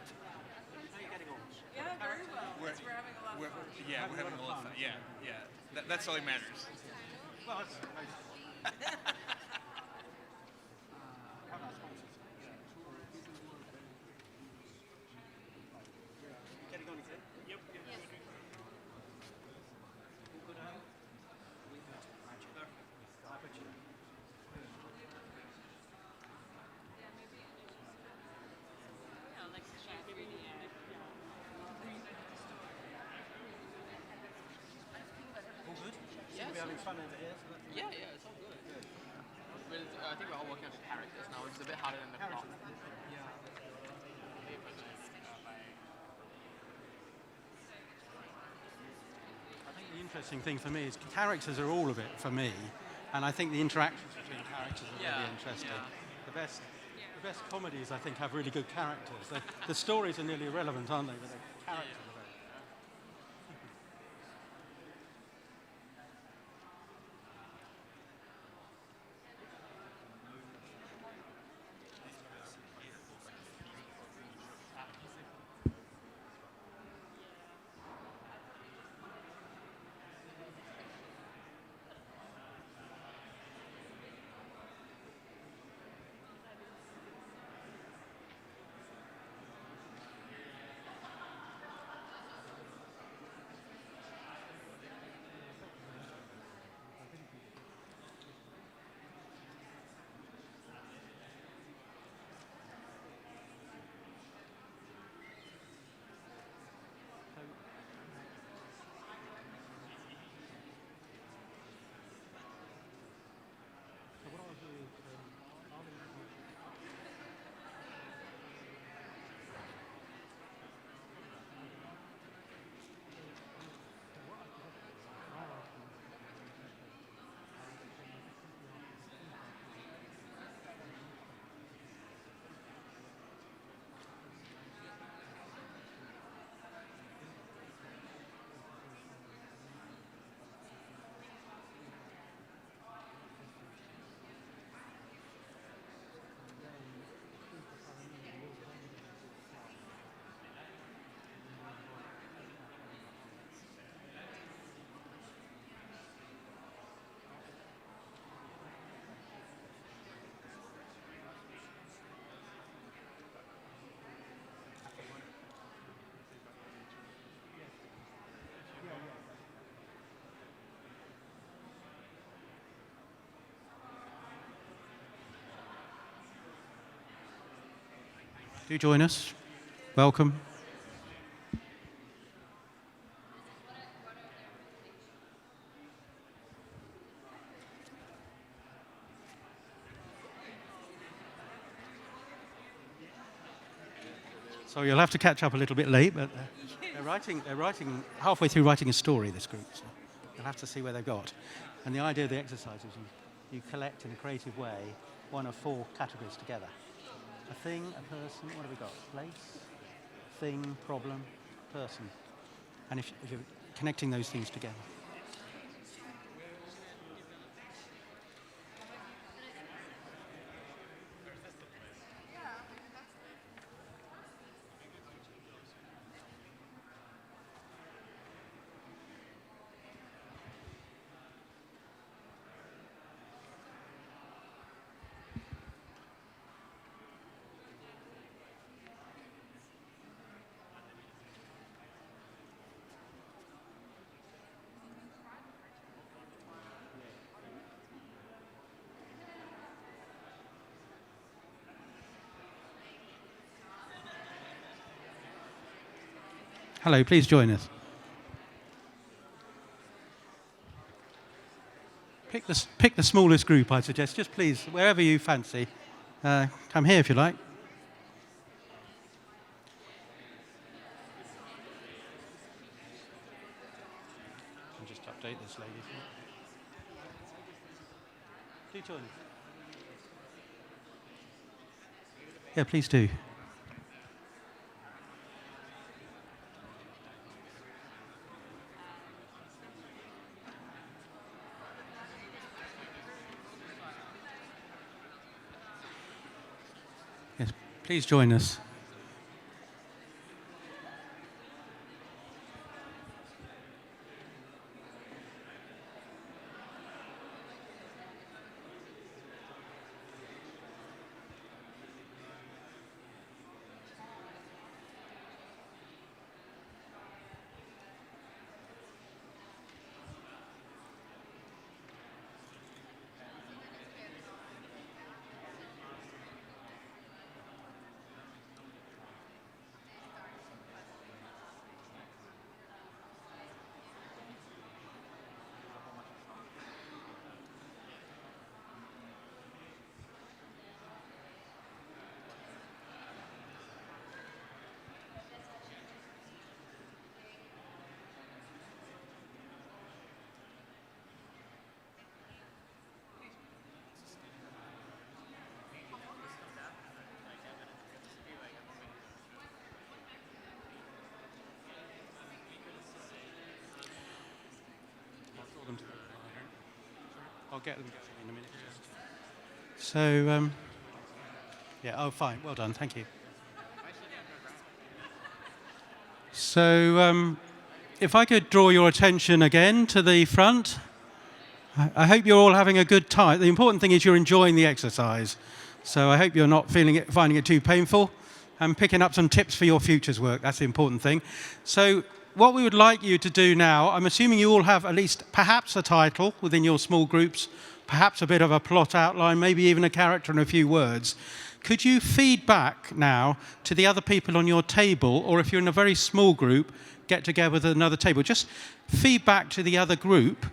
are you getting on? Yeah, very well. We're having a lot of fun. Yeah, we're having a lot of fun. Yeah, yeah. That's all that matters. Well, that's how about sponsors? Getting on again? Yep. All good at home? I bet you. Yeah, like the shot 3D ad. All good? Yeah, We're having fun over here. So Yeah, it's all good. I think we're all working on characters now, which is a bit harder than the plot. interesting thing for me is characters are all of it for me, and I think the interactions between characters are really interesting. The best comedies, I think, have really good characters. The stories are nearly irrelevant, aren't they? But the characters are very. Do join us. Welcome. So you'll have to catch up a little bit late, but they're writing halfway through writing a story, this group. So you'll have to see where they've got. And the idea of the exercise is you collect in a creative way one of 4 categories together. A thing, a person, what have we got? Place, thing, problem, person. And if you're connecting those things together. Hello, please join us. Pick the smallest group, I suggest. Just please, wherever you fancy, come here if you like. I'll just update this lady. Do join us. Yeah, please do. Yes, please join us. I'll get them going in a minute. So, yeah, oh, fine. Well done. Thank you. So, if I could draw your attention again to the front. I hope you're all having a good time. The important thing is you're enjoying the exercise. So I hope you're not finding it too painful and picking up some tips for your futures work. That's the important thing. So what we would like you to do now, I'm assuming you all have at least perhaps a title within your small groups, perhaps a bit of a plot outline, maybe even a character and a few words. Could you feed back now to the other people on your table, or if you're in a very small group, get together with another table. Just feed back to the other group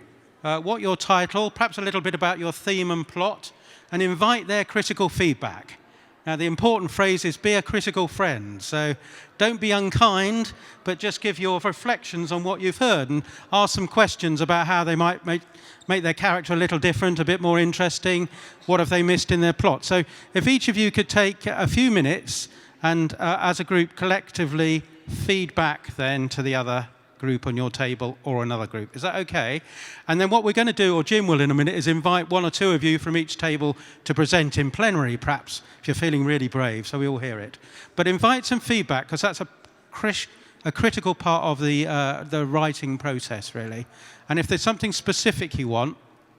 what your title, perhaps a little bit about your theme and plot, and invite their critical feedback. Now, the important phrase is be a critical friend. So don't be unkind, but just give your reflections on what you've heard and ask some questions about how they might make their character a little different, a bit more interesting. What have they missed in their plot? So if each of you could take a few minutes and, as a group, collectively feed back then to the other group on your table or another group. Is that okay? And then what we're going to do, or Jim will in a minute, is invite one or two of you from each table to present in plenary, perhaps, if you're feeling really brave, so we all hear it. But invite some feedback, because that's a critical part of the writing process, really. And if there's something specific you want,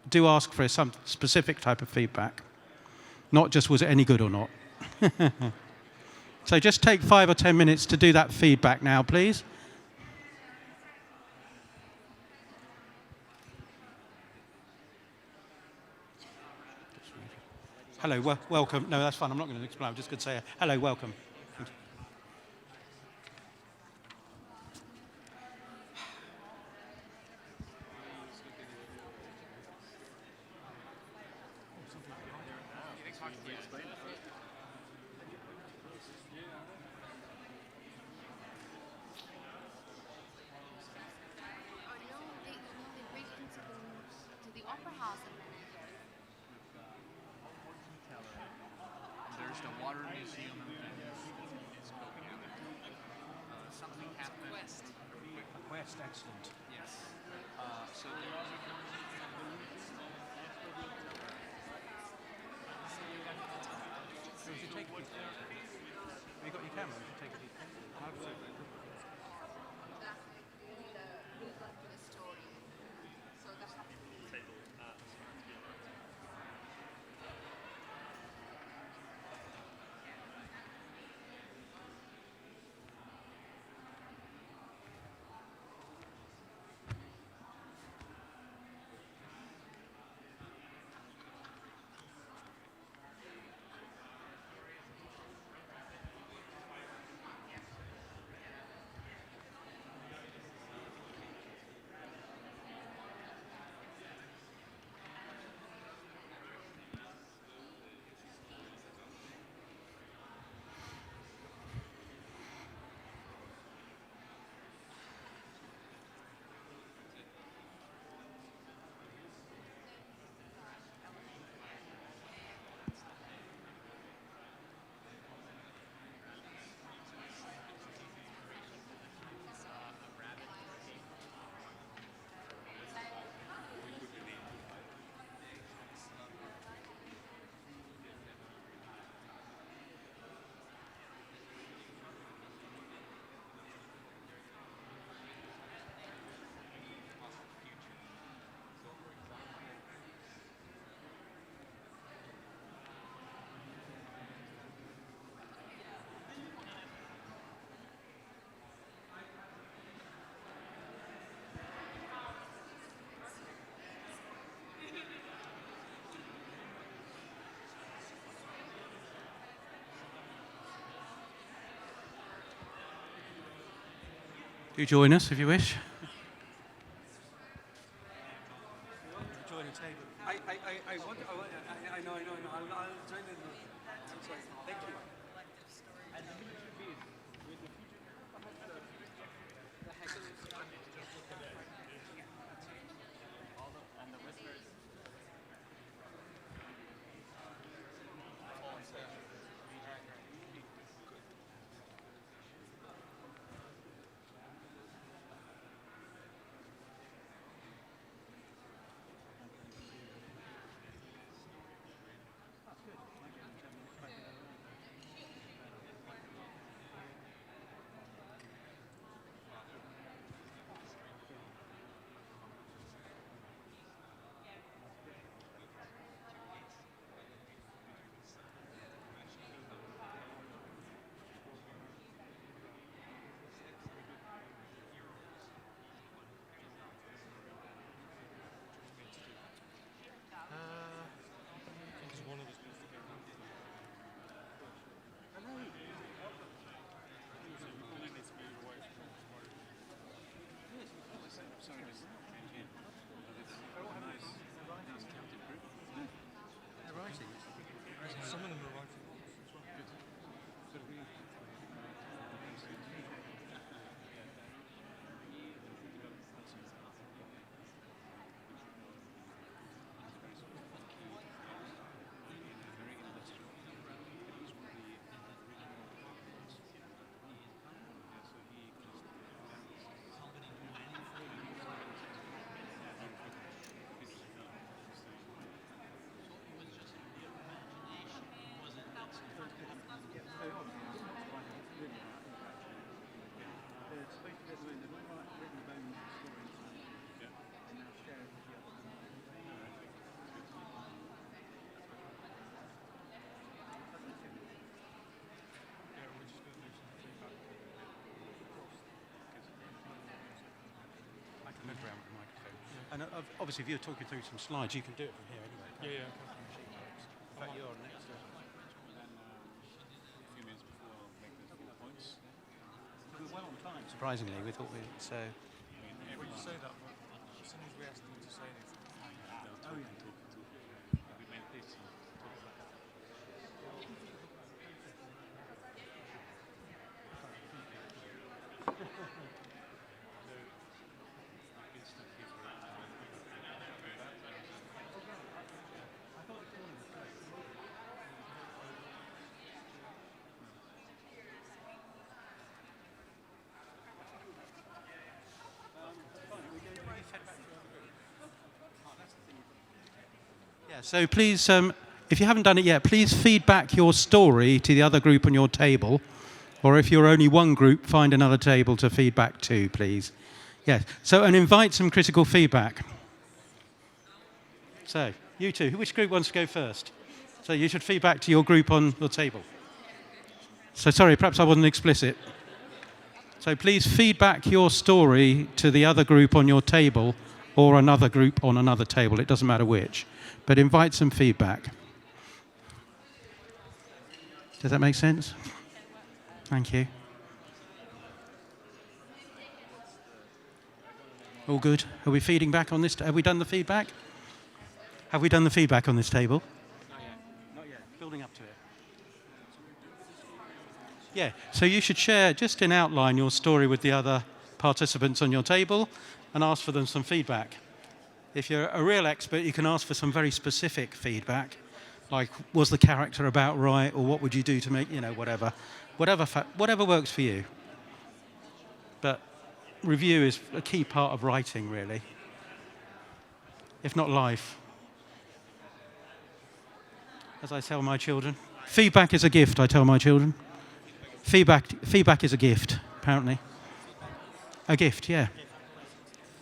do ask for some specific type of feedback. Not just was it any good or not. So just take 5 or 10 minutes to do that feedback now, please. Hello, welcome. No, that's fine. I'm not going to explain. I'm just going to say hello, welcome. There's the water museum it's building out there. Something happened. A quest, excellent. Yes. So there are. So you should take a picture. Have you got your camera? You should take a picture. Do join us if you wish. Join the table. I know. I'll join in. Thank you. And obviously, if you're talking through some slides, you can do it from here anyway. Yeah, yeah. Okay. In fact, you're next. Then a few minutes before I'll make the 4 points. We're well on time, surprisingly. We thought we'd so. Well, you say that, but as soon as we ask them to say anything. Oh, yeah. Talk. We made this. Talk about that. Yeah, so please, if you haven't done it yet, please feed back your story to the other group on your table. Or if you're only one group, find another table to feed back to, please. Yes, so and invite some critical feedback. So, you two, which group wants to go first? So you should feed back to your group on your table. So sorry, perhaps I wasn't explicit. So please feed back your story to the other group on your table or another group on another table. It doesn't matter which. But invite some feedback. Does that make sense? Thank you. All good? Are we feeding back on this? Have we done the feedback? Have we done the feedback on this table? Not yet. Building up to it. Yeah, so you should share, just in outline, your story with the other participants on your table and ask for them some feedback. If you're a real expert, you can ask for some very specific feedback, like, was the character about right, or what would you do to make, whatever. Whatever works for you. But review is a key part of writing, really, if not life. As I tell my children, feedback is a gift, I tell my children. Feedback is a gift, apparently. A gift, yeah.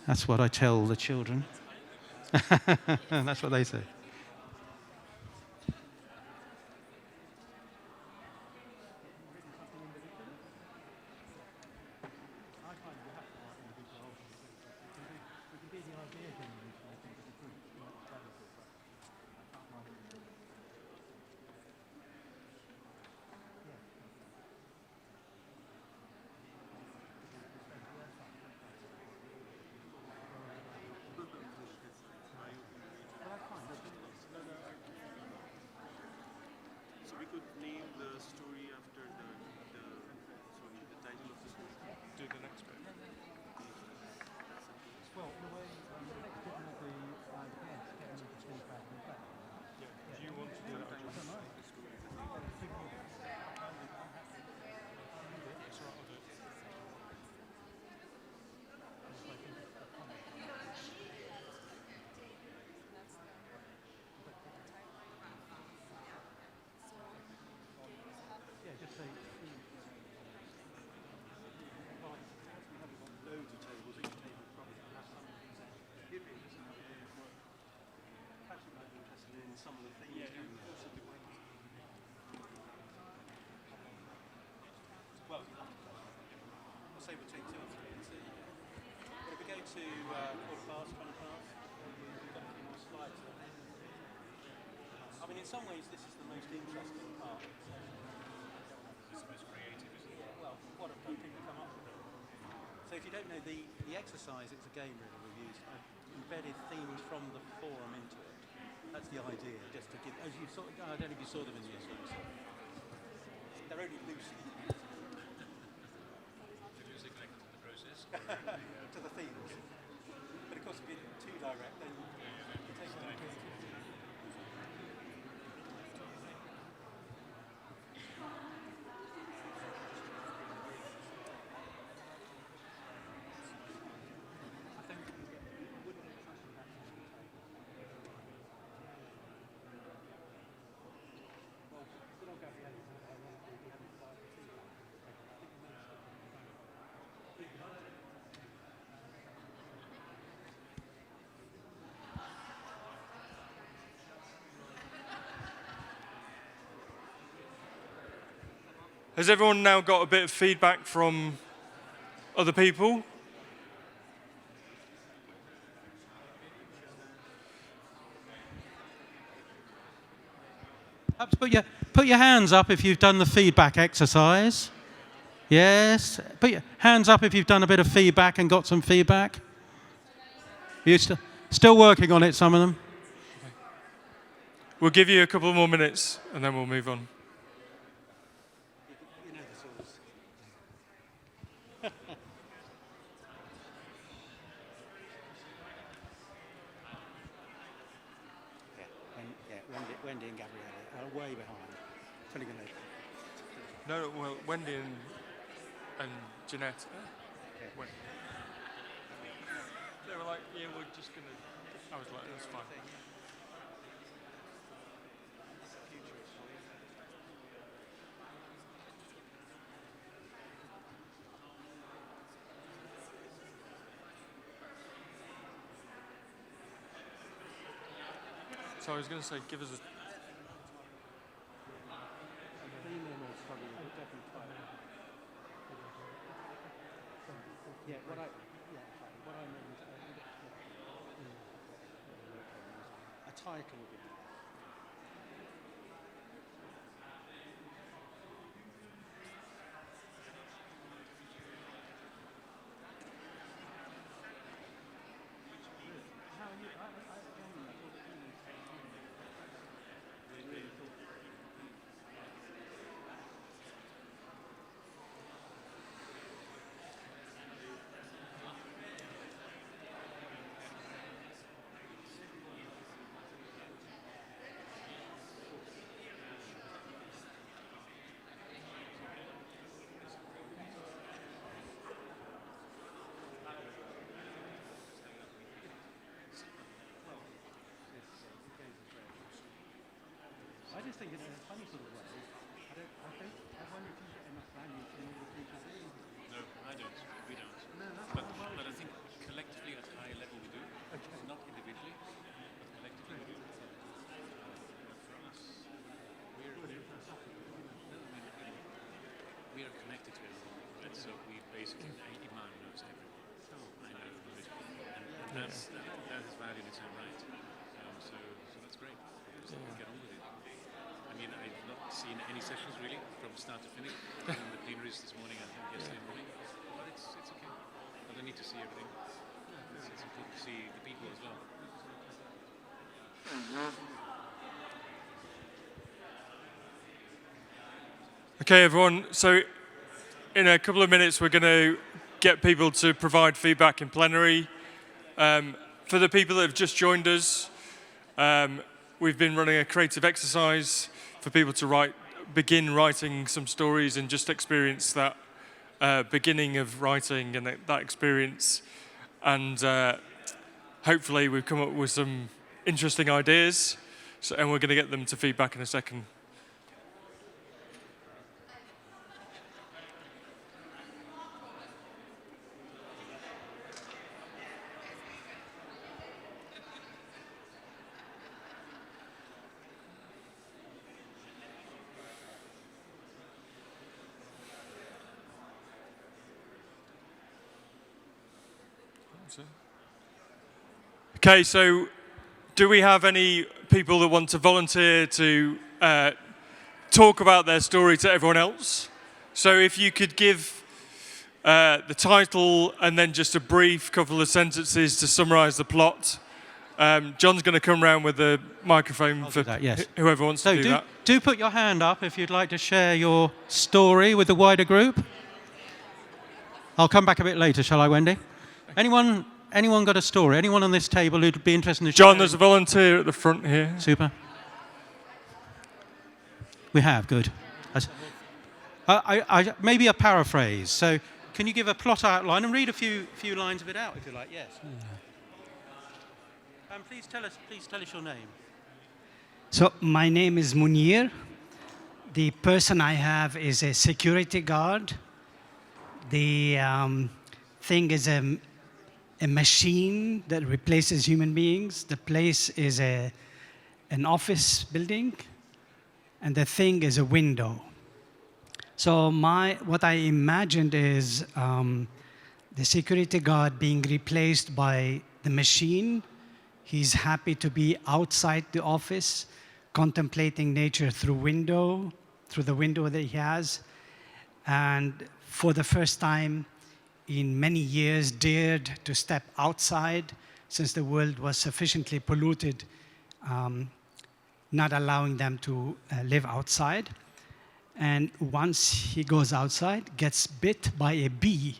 That's what I tell the children. That's what they say. So we could name the story after the title of the story. Do the next bit. Well, the way Do you want to do that? Or just... loads of tables, each table probably has something to say. Perhaps you might be interested in some of the things. Well, we'll say between 2 and 3 and see. But if we go to quarter past, 20 past, we've got a few more slides there. I mean, in some ways, this is the most interesting part. It's the most creative, isn't it? Yeah, well, what have people come up with? So if you don't know the exercise, it's a game really we've used. I've embedded themes from the forum into it. That's the idea, just to give, as you saw, I don't know if you saw them in the slides. They're only loosely The music connected to the process? to the themes. But of course, if you're too direct, then you take on the Has everyone now got a bit of feedback from other people? Perhaps put your hands up if you've done the feedback exercise. Yes. Put your hands up if you've done a bit of feedback and got some feedback. You're still working on it, some of them. We'll give you a couple more minutes and then we'll move on. Wendy and Gabrielle are way behind. No, well, Wendy and Jeanette. They were like, yeah, we're just going to... I was like, that's fine. So I was going to say, give us a... Yeah, what I mean is a title would be. I just think in a funny sort of way, I wonder if you get enough value from all the people doing it. No, I don't. We don't. But I think collectively at a higher level we do. Okay. Not individually, but collectively we do. For us, we are connected to everyone, right? So we basically, Iman knows everyone. I know everybody. And that is value in its own right. So that's great. So we get on with it. I mean, I've not seen any sessions really from start to finish. In the plenaries this morning, I think yesterday morning. But it's okay. I don't need to see everything. It's important to see the people as well. Okay, everyone. So in a couple of minutes, we're going to get people to provide feedback in plenary. For the people that have just joined us, we've been running a creative exercise for people to begin writing some stories and just experience that beginning of writing and that experience. And hopefully we've come up with some interesting ideas, and we're going to get them to feedback in a second. Okay, so do we have any people that want to volunteer to talk about their story to everyone else? So if you could give the title and then just a brief couple of sentences to summarize the plot. John's going to come around with the microphone for whoever wants to do that. Do put your hand up if you'd like to share your story with the wider group. I'll come back a bit later, shall I, Wendy? Anyone got a story? Anyone on this table who'd be interested in John, there's a volunteer at the front here. Super. We have, good. Maybe a paraphrase. So can you give a plot outline and read a few lines of it out, if you like? Yes. Please tell us your name. So my name is Munir. The person I have is a security guard. The thing is a machine that replaces human beings. The place is an office building, and the thing is a window. So what I imagined is the security guard being replaced by the machine. He's happy to be outside the office, contemplating nature through the window that he has, and for the first time in many years dared to step outside since the world was sufficiently polluted, not allowing them to live outside. And once he goes outside, gets bit by a bee.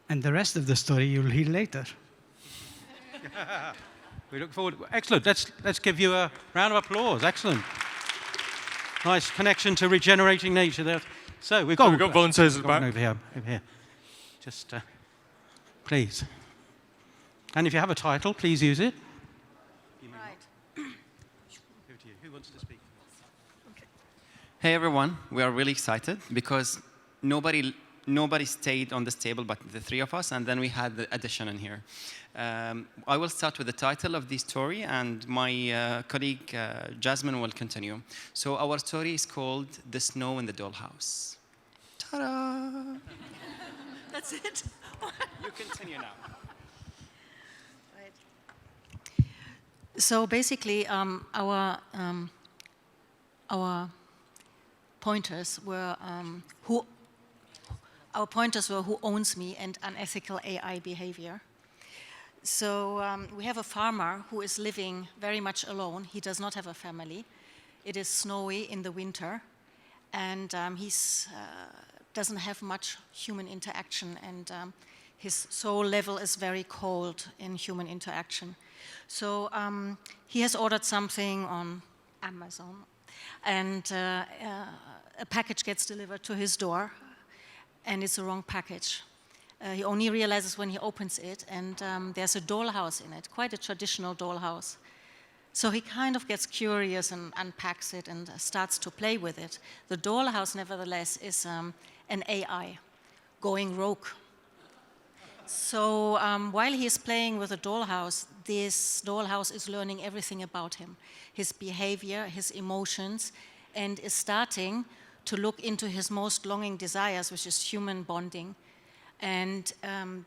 And the rest of the story you'll hear later. We look forward. Excellent. Let's give you a round of applause. Excellent. Nice connection to regenerating nature there. So we've got volunteers at the back. Over here. Just please. And if you have a title, please use it. Right. Over to you. Who wants to speak? Hey everyone, we are really excited because nobody stayed on this table but the three of us, and then we had the addition in here. I will start with the title of the story, and my colleague Jasmine will continue. So our story is called The Snow in the Dollhouse. Ta-da! That's it? You continue now. Right. So basically, our pointers were who owns me and unethical AI behavior. So we have a farmer who is living very much alone. He does not have a family. It is snowy in the winter, and he doesn't have much human interaction, and his soul level is very cold in human interaction. So he has ordered something on Amazon, and a package gets delivered to his door, and it's the wrong package. He only realizes when he opens it, and there's a dollhouse in it, quite a traditional dollhouse. So he kind of gets curious and unpacks it and starts to play with it. The dollhouse, nevertheless, is an AI going rogue. So while he is playing with the dollhouse, this dollhouse is learning everything about him, his behavior, his emotions, and is starting to look into his most longing desires, which is human bonding. And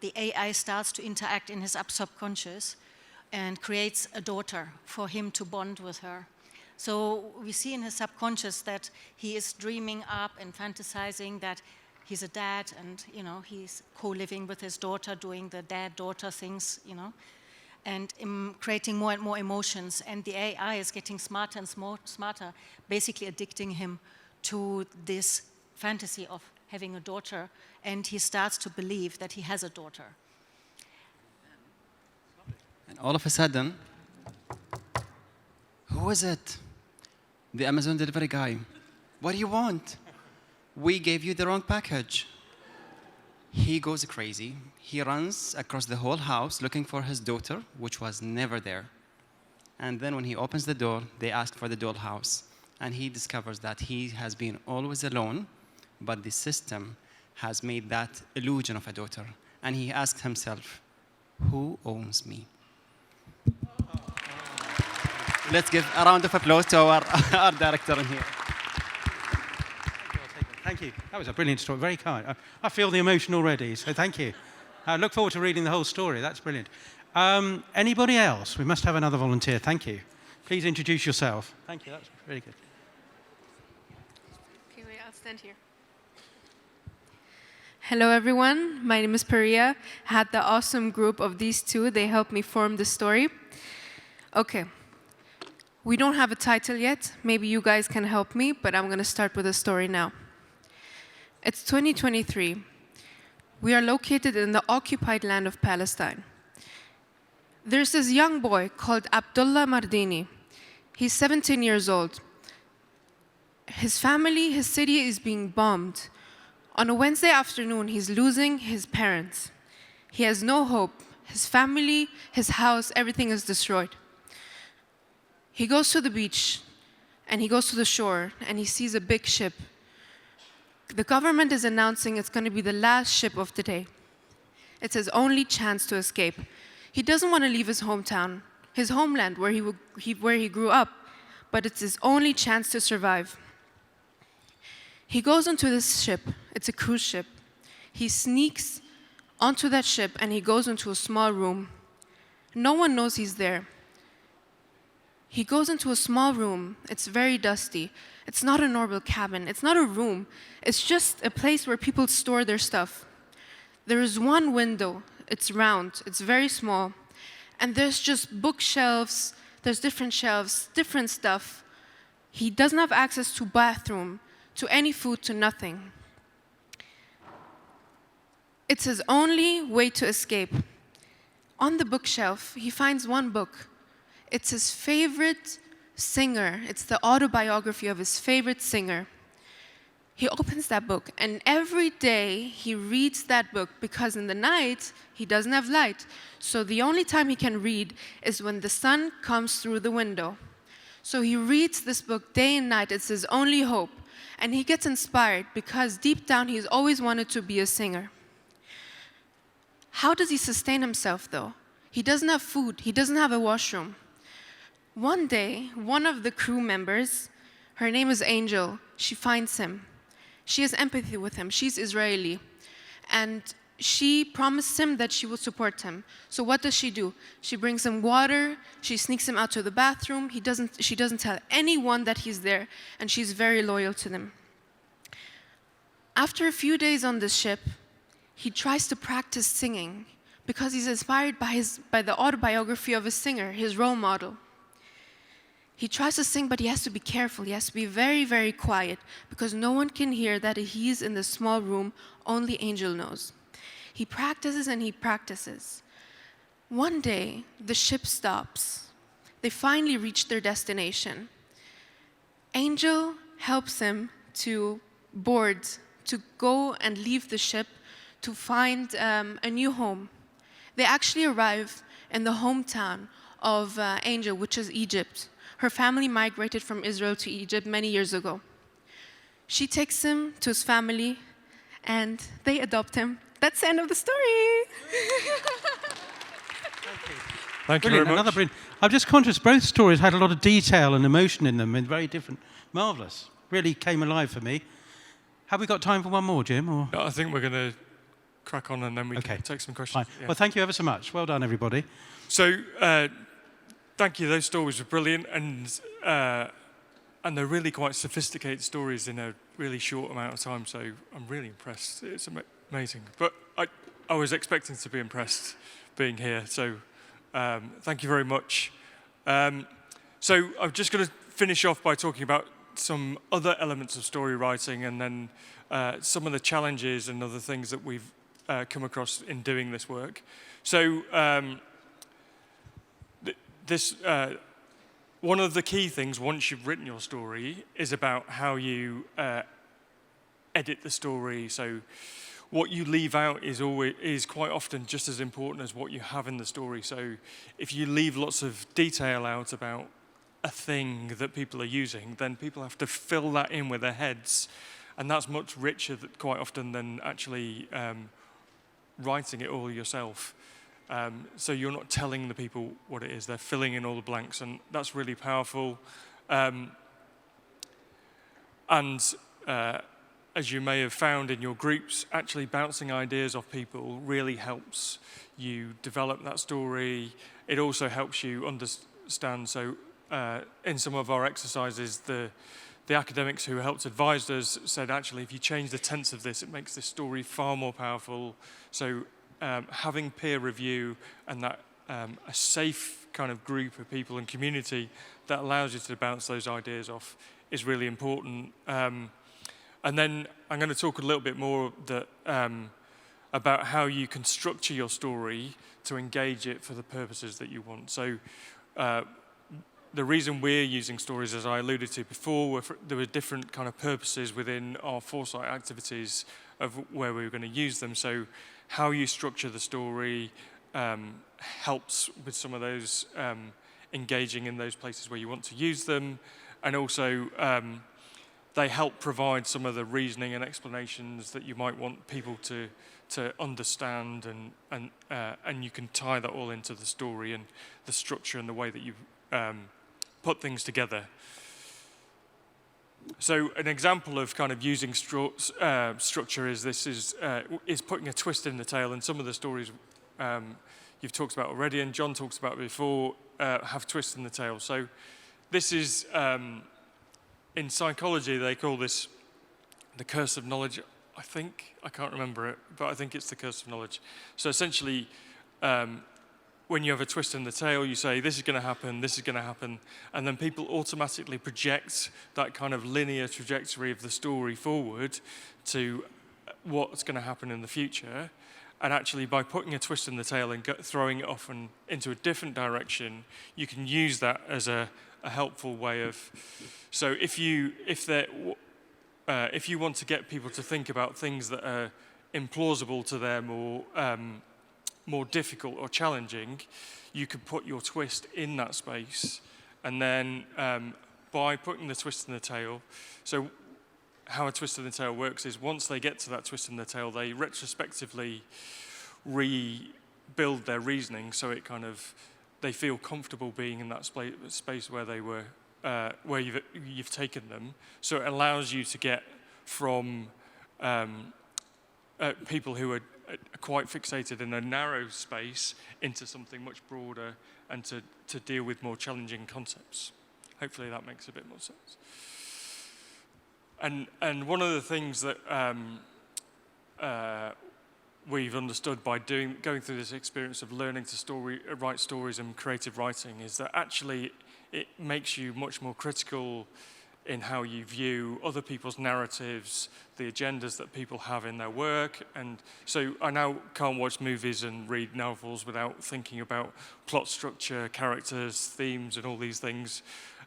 the AI starts to interact in his subconscious and creates a daughter for him to bond with her. So we see in his subconscious that he is dreaming up and fantasizing that he's a dad, and he's co-living with his daughter, doing the dad-daughter things, and creating more and more emotions. And the AI is getting smarter and smarter, basically addicting him to this fantasy of having a daughter, and he starts to believe that he has a daughter. And all of a sudden, who is it? The Amazon delivery guy. What do you want? We gave you the wrong package. He goes crazy. He runs across the whole house looking for his daughter, which was never there. And then when he opens the door, they ask for the dollhouse. And he discovers that he has been always alone, but the system has made that illusion of a daughter. And he asks himself, who owns me? Let's give a round of applause to our director in here. Thank you. That was a brilliant story. Very kind. I feel the emotion already, so thank you. I look forward to reading the whole story. That's brilliant. Anybody else? We must have another volunteer. Thank you. Please introduce yourself. Thank you. That's really good. Okay, wait, I'll stand here. Hello, everyone. My name is Paria. I had the awesome group of these two. They helped me form the story. Okay. We don't have a title yet. Maybe you guys can help me, but I'm going to start with a story now. It's 2023. We are located in the occupied land of Palestine. There's this young boy called Abdullah Mardini. He's 17 years old. His family, his city is being bombed. On a Wednesday afternoon, he's losing his parents. He has no hope. His family, his house, everything is destroyed. He goes to the beach, and he goes to the shore, and he sees a big ship. The government is announcing it's going to be the last ship of the day. It's his only chance to escape. He doesn't want to leave his hometown, his homeland where he grew up, but it's his only chance to survive. He goes onto this ship. It's a cruise ship. He sneaks onto that ship, and he goes into a small room. No one knows he's there. He goes into a small room. It's very dusty. It's not a normal cabin. It's not a room. It's just a place where people store their stuff. There is one window. It's round. It's very small. And there's just bookshelves. There's different shelves, different stuff. He doesn't have access to bathroom, to any food, to nothing. It's his only way to escape. On the bookshelf, he finds one book. It's his favorite singer. It's the autobiography of his favorite singer. He opens that book, and every day he reads that book because in the night he doesn't have light. So the only time he can read is when the sun comes through the window. So he reads this book day and night. It's his only hope. And he gets inspired because deep down he's always wanted to be a singer. How does he sustain himself, though? He doesn't have food. He doesn't have a washroom. One day, one of the crew members, her name is Angel, she finds him. She has empathy with him. She's Israeli. And she promised him that she will support him. So what does she do? She brings him water. She sneaks him out to the bathroom. She doesn't tell anyone that he's there, and she's very loyal to them. After a few days on the ship, he tries to practice singing because he's inspired by the autobiography of a singer, his role model. He tries to sing, but he has to be careful. He has to be very, very quiet because no one can hear that he's in the small room. Only Angel knows. He practices and he practices. One day, the ship stops. They finally reach their destination. Angel helps him to board, to go and leave the ship to find a new home. They actually arrive in the hometown of Angel, which is Egypt. Her family migrated from Israel to Egypt many years ago. She takes him to his family, and they adopt him. That's the end of the story. Thank you very much. Another brilliant. I'm just conscious both stories had a lot of detail and emotion in them and very different. Marvellous. Really came alive for me. Have we got time for one more, Jim? Or? I think we're going to crack on and then we can take some questions. Yeah. Well, thank you ever so much. Well done, everybody. So, thank you. Those stories were brilliant, and they're really quite sophisticated stories in a really short amount of time. So I'm really impressed. It's amazing. But I was expecting to be impressed being here. So thank you very much. So I'm just going to finish off by talking about some other elements of story writing, and then some of the challenges and other things that we've come across in doing this work. So one of the key things once you've written your story is about how you edit the story. So what you leave out is quite often just as important as what you have in the story. So if you leave lots of detail out about a thing that people are using, then people have to fill that in with their heads, and that's much richer quite often than actually writing it all yourself. So you're not telling the people what it is, they're filling in all the blanks, and that's really powerful. As you may have found in your groups, actually bouncing ideas off people really helps you develop that story. It also helps you understand. So in some of our exercises, the academics who helped advise us said, actually, if you change the tense of this, it makes this story far more powerful. So having peer review and that a safe kind of group of people and community that allows you to bounce those ideas off is really important. And then I'm going to talk a little bit more about how you can structure your story to engage it for the purposes that you want. So the reason we're using stories, as I alluded to before, there were different kind of purposes within our foresight activities of where we were going to use them. So how you structure the story helps with some of those engaging in those places where you want to use them. And also, they help provide some of the reasoning and explanations that you might want people to understand, and you can tie that all into the story and the structure and the way that you put things together. So an example of kind of using structure is putting a twist in the tale, and some of the stories you've talked about already, and John talks about before, have twists in the tale. So this is, in psychology, they call this the curse of knowledge, I think. I can't remember it, but I think it's the curse of knowledge. So essentially, when you have a twist in the tale, you say, this is going to happen, this is going to happen, and then people automatically project that kind of linear trajectory of the story forward to what's going to happen in the future. And actually, by putting a twist in the tale and throwing it off into a different direction, you can use that as a helpful way of... So if you want to get people to think about things that are implausible to them or more difficult or challenging, you could put your twist in that space. And then by putting the twist in the tale, so how a twist in the tale works is once they get to that twist in the tale, they retrospectively rebuild their reasoning, so it kind of, they feel comfortable being in that space where they were, where you've taken them. So it allows you to get from people who are quite fixated in a narrow space into something much broader and to deal with more challenging concepts. Hopefully that makes a bit more sense. And one of the things that we've understood by going through this experience of learning to write stories and creative writing is that actually it makes you much more critical in how you view other people's narratives, the agendas that people have in their work. And so I now can't watch movies and read novels without thinking about plot structure, characters, themes, and all these things.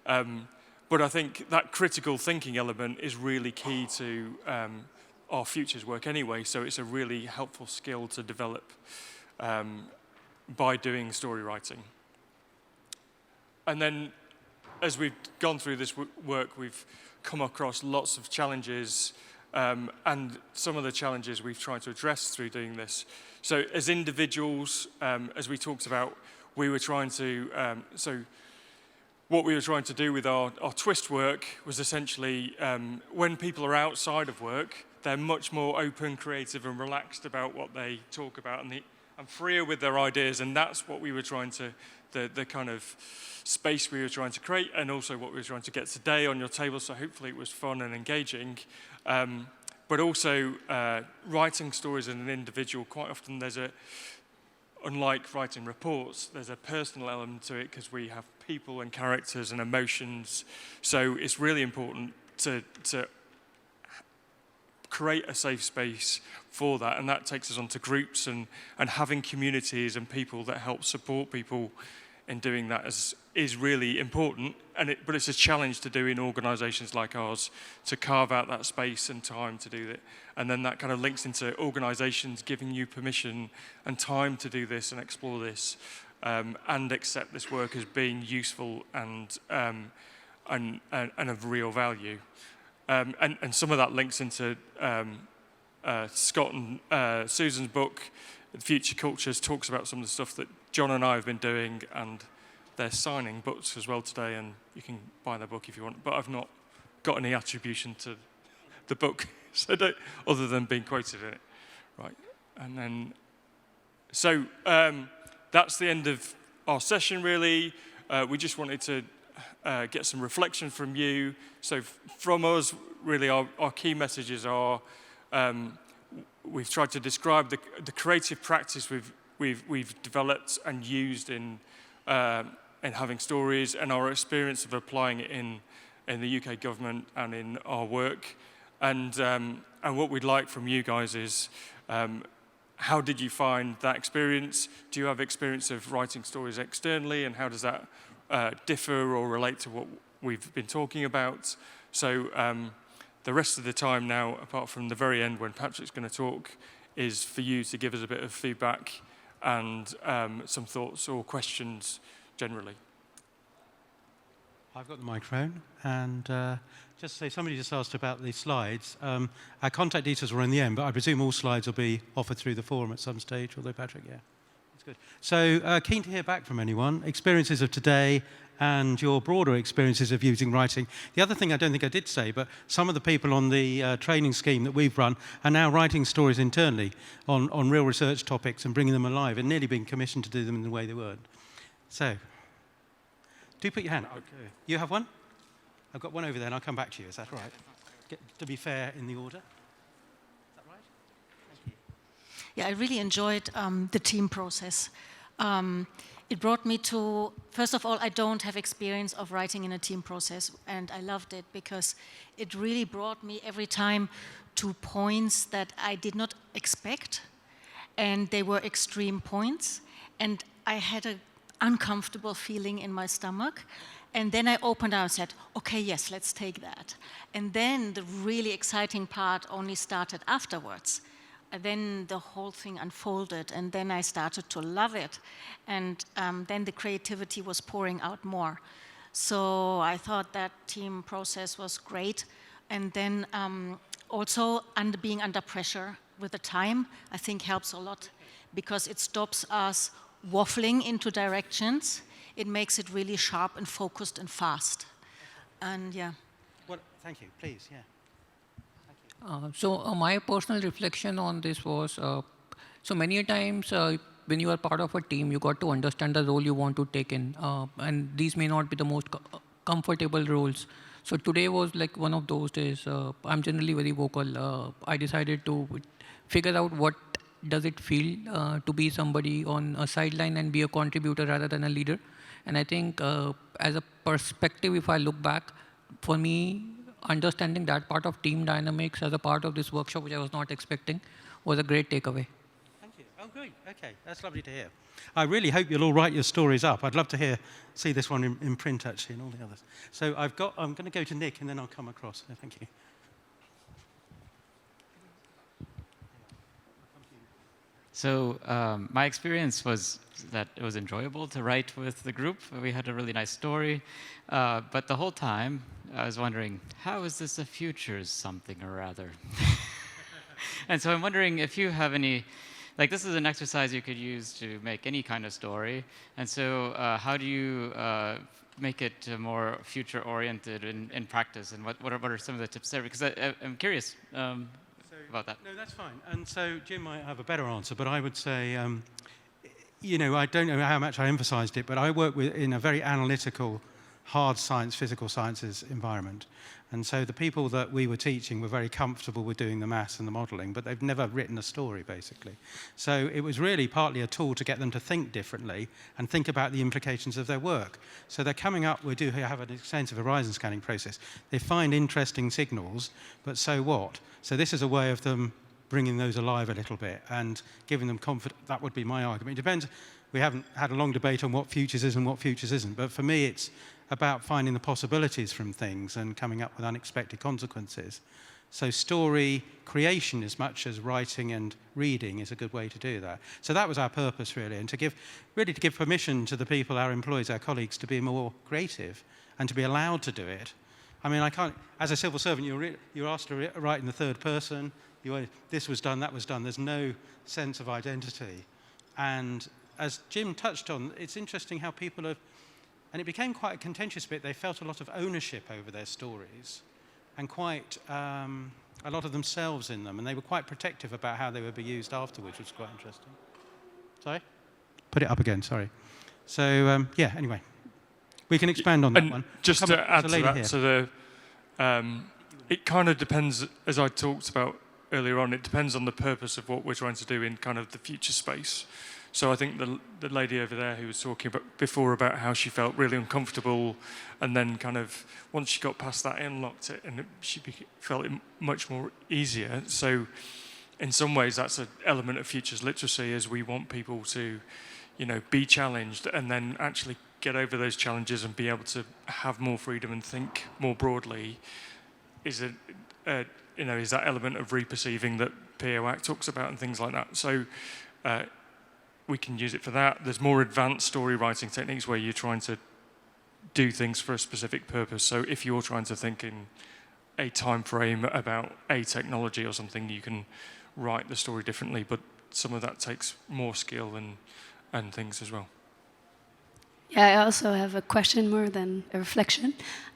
But I think that critical thinking element is really key to our futures work anyway, so it's a really helpful skill to develop by doing story writing. And then as we've gone through this work, we've come across lots of challenges, and some of the challenges we've tried to address through doing this. So as individuals, as we talked about, we were trying to, what we were trying to do with our twist work was essentially, when people are outside of work, they're much more open, creative, and relaxed about what they talk about, and freer with their ideas, and that's what we were trying to, the kind of space we were trying to create, and also what we were trying to get today on your table, so hopefully it was fun and engaging. But also, writing stories as an individual, quite often unlike writing reports, there's a personal element to it because we have people and characters and emotions. So it's really important to create a safe space for that, and that takes us on to groups and having communities and people that help support people in doing that is really important. But it's a challenge to do in organisations like ours to carve out that space and time to do that. And then that kind of links into organisations giving you permission and time to do this and explore this, and accept this work as being useful and of real value. And some of that links into Scott and Susan's book, Future Cultures, talks about some of the stuff that John and I have been doing, and they're signing books as well today, and you can buy their book if you want, but I've not got any attribution to the book, so other than being quoted in it. Right, and then, so that's the end of our session, really. We just wanted to get some reflection from you. So from us, really, our key messages are, we've tried to describe the creative practice we've developed and used in having stories, and our experience of applying it in the UK government and in our work. And what we'd like from you guys is, how did you find that experience? Do you have experience of writing stories externally, and how does that differ or relate to what we've been talking about? So the rest of the time now, apart from the very end when Patrick's going to talk, is for you to give us a bit of feedback and some thoughts or questions generally. I've got the microphone, and just to say, somebody just asked about the slides. Our contact details were in the end, but I presume all slides will be offered through the forum at some stage, although Patrick, yeah. That's good. So keen to hear back from anyone, experiences of today and your broader experiences of using writing. The other thing I don't think I did say, but some of the people on the training scheme that we've run are now writing stories internally on real research topics and bringing them alive, and nearly being commissioned to do them in the way they were. So, Do put your hand up. Okay. You have one? I've got one over there, and I'll come back to you. Is that all right? To be fair in the order. Is that right? Thank you. Yeah, I really enjoyed the team process. It brought me to, first of all, I don't have experience of writing in a team process, and I loved it because it really brought me every time to points that I did not expect, and they were extreme points, and I had an uncomfortable feeling in my stomach, and then I opened up and said, okay, yes, let's take that. And then the really exciting part only started afterwards. And then the whole thing unfolded, and then I started to love it. And then the creativity was pouring out more. So I thought that team process was great. And then also being under pressure with the time, I think helps a lot, because it stops us waffling into directions. It makes it really sharp and focused and fast. And yeah. Well, thank you. Please, yeah. My personal reflection on this was, so many times when you are part of a team, you got to understand the role you want to take in, and these may not be the most comfortable roles. So today was like one of those days. I'm generally very vocal. I decided to figure out what does it feel to be somebody on a sideline and be a contributor rather than a leader. And I think as a perspective, if I look back, for me, understanding that part of team dynamics as a part of this workshop, which I was not expecting, was a great takeaway. Thank you. Oh, great. Okay, that's lovely to hear. I really hope you'll all write your stories up. I'd love to see this one in print, actually, and all the others. So I'm going to go to Nick, and then I'll come across. So thank you. So my experience was that it was enjoyable to write with the group. We had a really nice story. But the whole time, I was wondering, how is this a futures something or other? And so I'm wondering if you have any, like this is an exercise you could use to make any kind of story. And so how do you make it more future-oriented in practice? And what are some of the tips there? Because I'm curious about that. No, that's fine. And so Jim might have a better answer, but I would say, I don't know how much I emphasized it, but I work in a very analytical, hard science, physical sciences environment. And so the people that we were teaching were very comfortable with doing the maths and the modeling, but they've never written a story, basically. So it was really partly a tool to get them to think differently and think about the implications of their work. So they're coming up, we do have an extensive horizon scanning process. They find interesting signals, but so what? So this is a way of them bringing those alive a little bit and giving them confidence. That would be my argument. It depends. We haven't had a long debate on what futures is and what futures isn't, but for me it's about finding the possibilities from things and coming up with unexpected consequences. So story creation, as much as writing and reading, is a good way to do that. So that was our purpose, really, and to give permission to the people, our employees, our colleagues, to be more creative and to be allowed to do it. I mean, I can't, as a civil servant, you're asked to write in the third person. This was done, that was done. There's no sense of identity. And as Jim touched on, it's interesting how people have, and it became quite a contentious bit, they felt a lot of ownership over their stories and quite a lot of themselves in them, and they were quite protective about how they would be used afterwards, which was quite interesting. Sorry? Put it up again, sorry. So, yeah, anyway. We can expand on that one. Just to add to that, so it kind of depends, as I talked about earlier on, it depends on the purpose of what we're trying to do in kind of the future space. So I think the lady over there who was talking before about how she felt really uncomfortable, and then kind of once she got past that, it unlocked it, and she felt it much more easier. So in some ways, that's an element of futures literacy, as we want people to, be challenged and then actually get over those challenges and be able to have more freedom and think more broadly. Is that element of reperceiving that POAC talks about and things like that. So. We can use it for that. There's more advanced story writing techniques where you're trying to do things for a specific purpose. So if you're trying to think in a time frame about a technology or something, you can write the story differently, but some of that takes more skill and things as well. Yeah, I also have a question more than a reflection.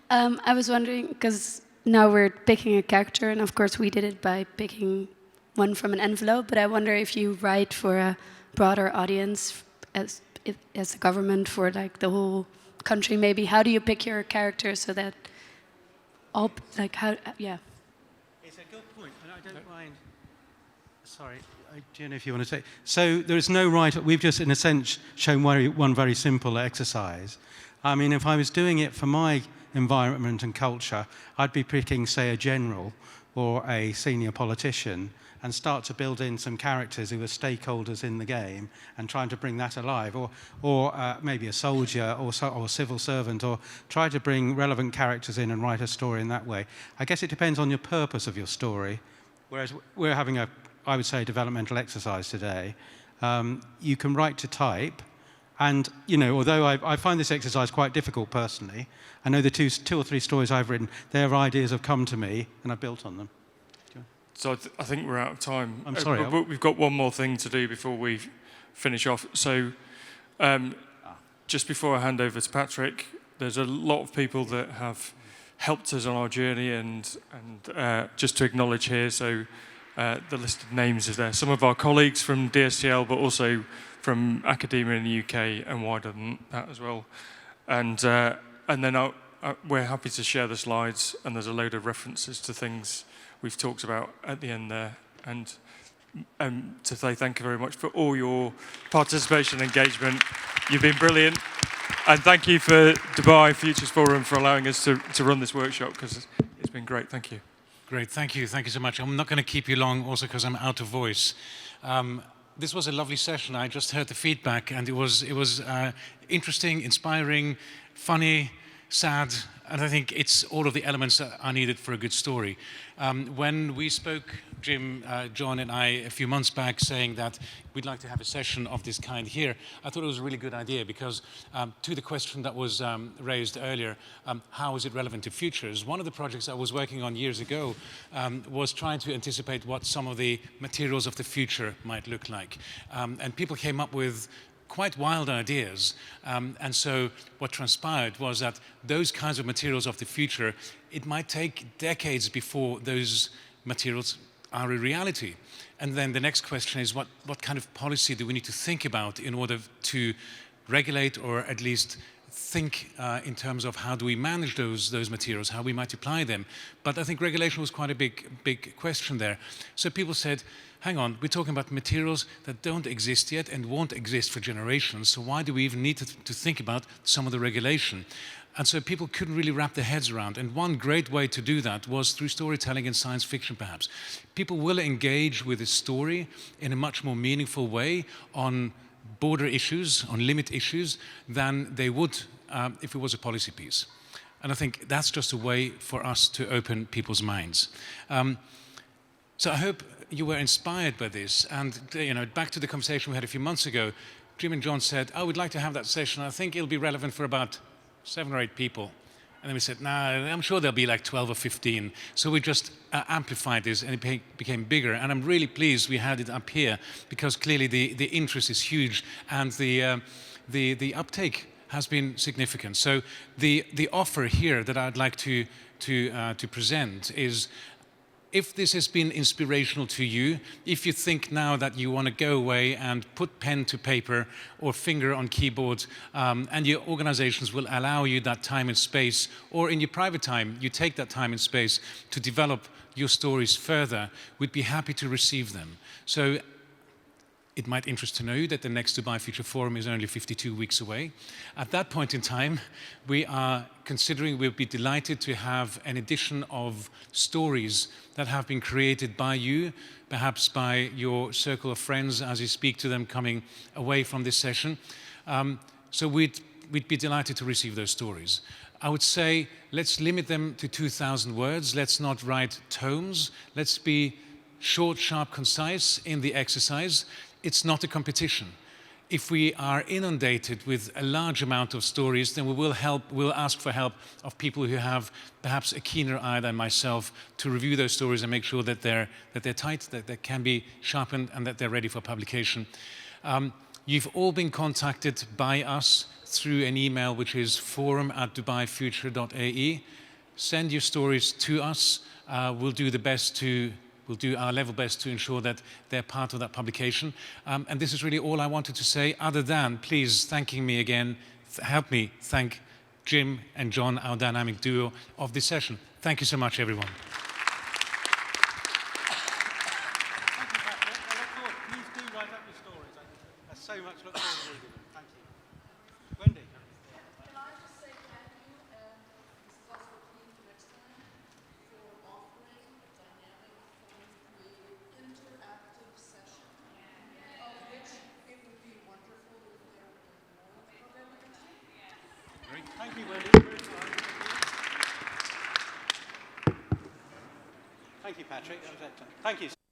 I was wondering, because now we're picking a character, and of course we did it by picking one from an envelope, but I wonder if you write for a broader audience as a government for like the whole country maybe. How do you pick your characters so that all, like, how, yeah. It's a good point, and I don't mind. Sorry, I don't know if you want to say. So there is no right. We've just, in a sense, shown one very simple exercise. I mean, if I was doing it for my environment and culture, I'd be picking, say, a general or a senior politician and start to build in some characters who are stakeholders in the game and trying to bring that alive, or maybe a soldier or civil servant, or try to bring relevant characters in and write a story in that way. I guess it depends on your purpose of your story, whereas we're having a, I would say, developmental exercise today. You can write to type, and, you know, although I find this exercise quite difficult personally, I know the two or three stories I've written, their ideas have come to me and I've built on them. So I think we're out of time. I'm sorry. But we've got one more thing to do before we finish off. So just before I hand over to Patrick, there's a lot of people that have helped us on our journey, and just to acknowledge here, so the list of names is there. Some of our colleagues from DSCL, but also from academia in the UK and wider than that as well. And then we're happy to share the slides, and there's a load of references to things we've talked about at the end there. And to say thank you very much for all your participation and engagement. You've been brilliant. And thank you for Dubai Futures Forum for allowing us to run this workshop, because it's been great. Thank you. Great, thank you so much. I'm not going to keep you long, also because I'm out of voice. This was a lovely session. I just heard the feedback, and it was interesting, inspiring, funny, sad, and I think it's all of the elements that are needed for a good story. When we spoke, Jim, John and I, a few months back, saying that we'd like to have a session of this kind here, I thought it was a really good idea, because to the question that was raised earlier, how is it relevant to futures? One of the projects I was working on years ago was trying to anticipate what some of the materials of the future might look like. And people came up with quite wild ideas, and so what transpired was that those kinds of materials of the future, it might take decades before those materials are a reality. And then the next question is, what kind of policy do we need to think about in order to regulate, or at least think in terms of how do we manage those materials, how we might apply them. But I think regulation was quite a big question there. So people said, hang on, we're talking about materials that don't exist yet and won't exist for generations, so why do we even need to think about some of the regulation? And so people couldn't really wrap their heads around. And one great way to do that was through storytelling and science fiction, perhaps. People will engage with a story in a much more meaningful way on border issues, on limit issues, than they would if it was a policy piece. And I think that's just a way for us to open people's minds. So I hope you were inspired by this. And back to the conversation we had a few months ago, Jim and John said, oh, we'd like to have that session. I think it'll be relevant for about 7 or 8 people. And then we said, nah, I'm sure there'll be like 12 or 15. So we just amplified this, and it became bigger. And I'm really pleased we had it up here, because clearly the interest is huge, and the uptake has been significant. So the offer here that I'd like to present is, if this has been inspirational to you, if you think now that you want to go away and put pen to paper or finger on keyboard, and your organizations will allow you that time and space, or in your private time, you take that time and space to develop your stories further, we'd be happy to receive them. So it might interest to know you that the next Dubai Future Forum is only 52 weeks away. At that point in time, we are considering, we'll be delighted to have an edition of stories that have been created by you, perhaps by your circle of friends as you speak to them coming away from this session. So we'd be delighted to receive those stories. I would say, let's limit them to 2,000 words. Let's not write tomes. Let's be short, sharp, concise in the exercise. It's not a competition. If we are inundated with a large amount of stories, then we'll ask for help of people who have perhaps a keener eye than myself to review those stories and make sure that they're tight, that they can be sharpened, and that they're ready for publication. You've all been contacted by us through an email, which is forum@dubaifuture.ae. Send your stories to us. We'll do our level best to ensure that they're part of that publication. And this is really all I wanted to say, other than please thanking me again. Help me thank Jim and John, our dynamic duo of this session. Thank you so much, everyone. Please do write up your stories. I so much look forward to reading them. Thank you. Wendy. Can I just say thank you, and this is also a plea for next time, for offering a dynamic, fun, creative, interactive session, of which it would be wonderful if there were more of every time. Great. Thank you, Wendy. Thank you, Patrick. That was excellent. Thank you.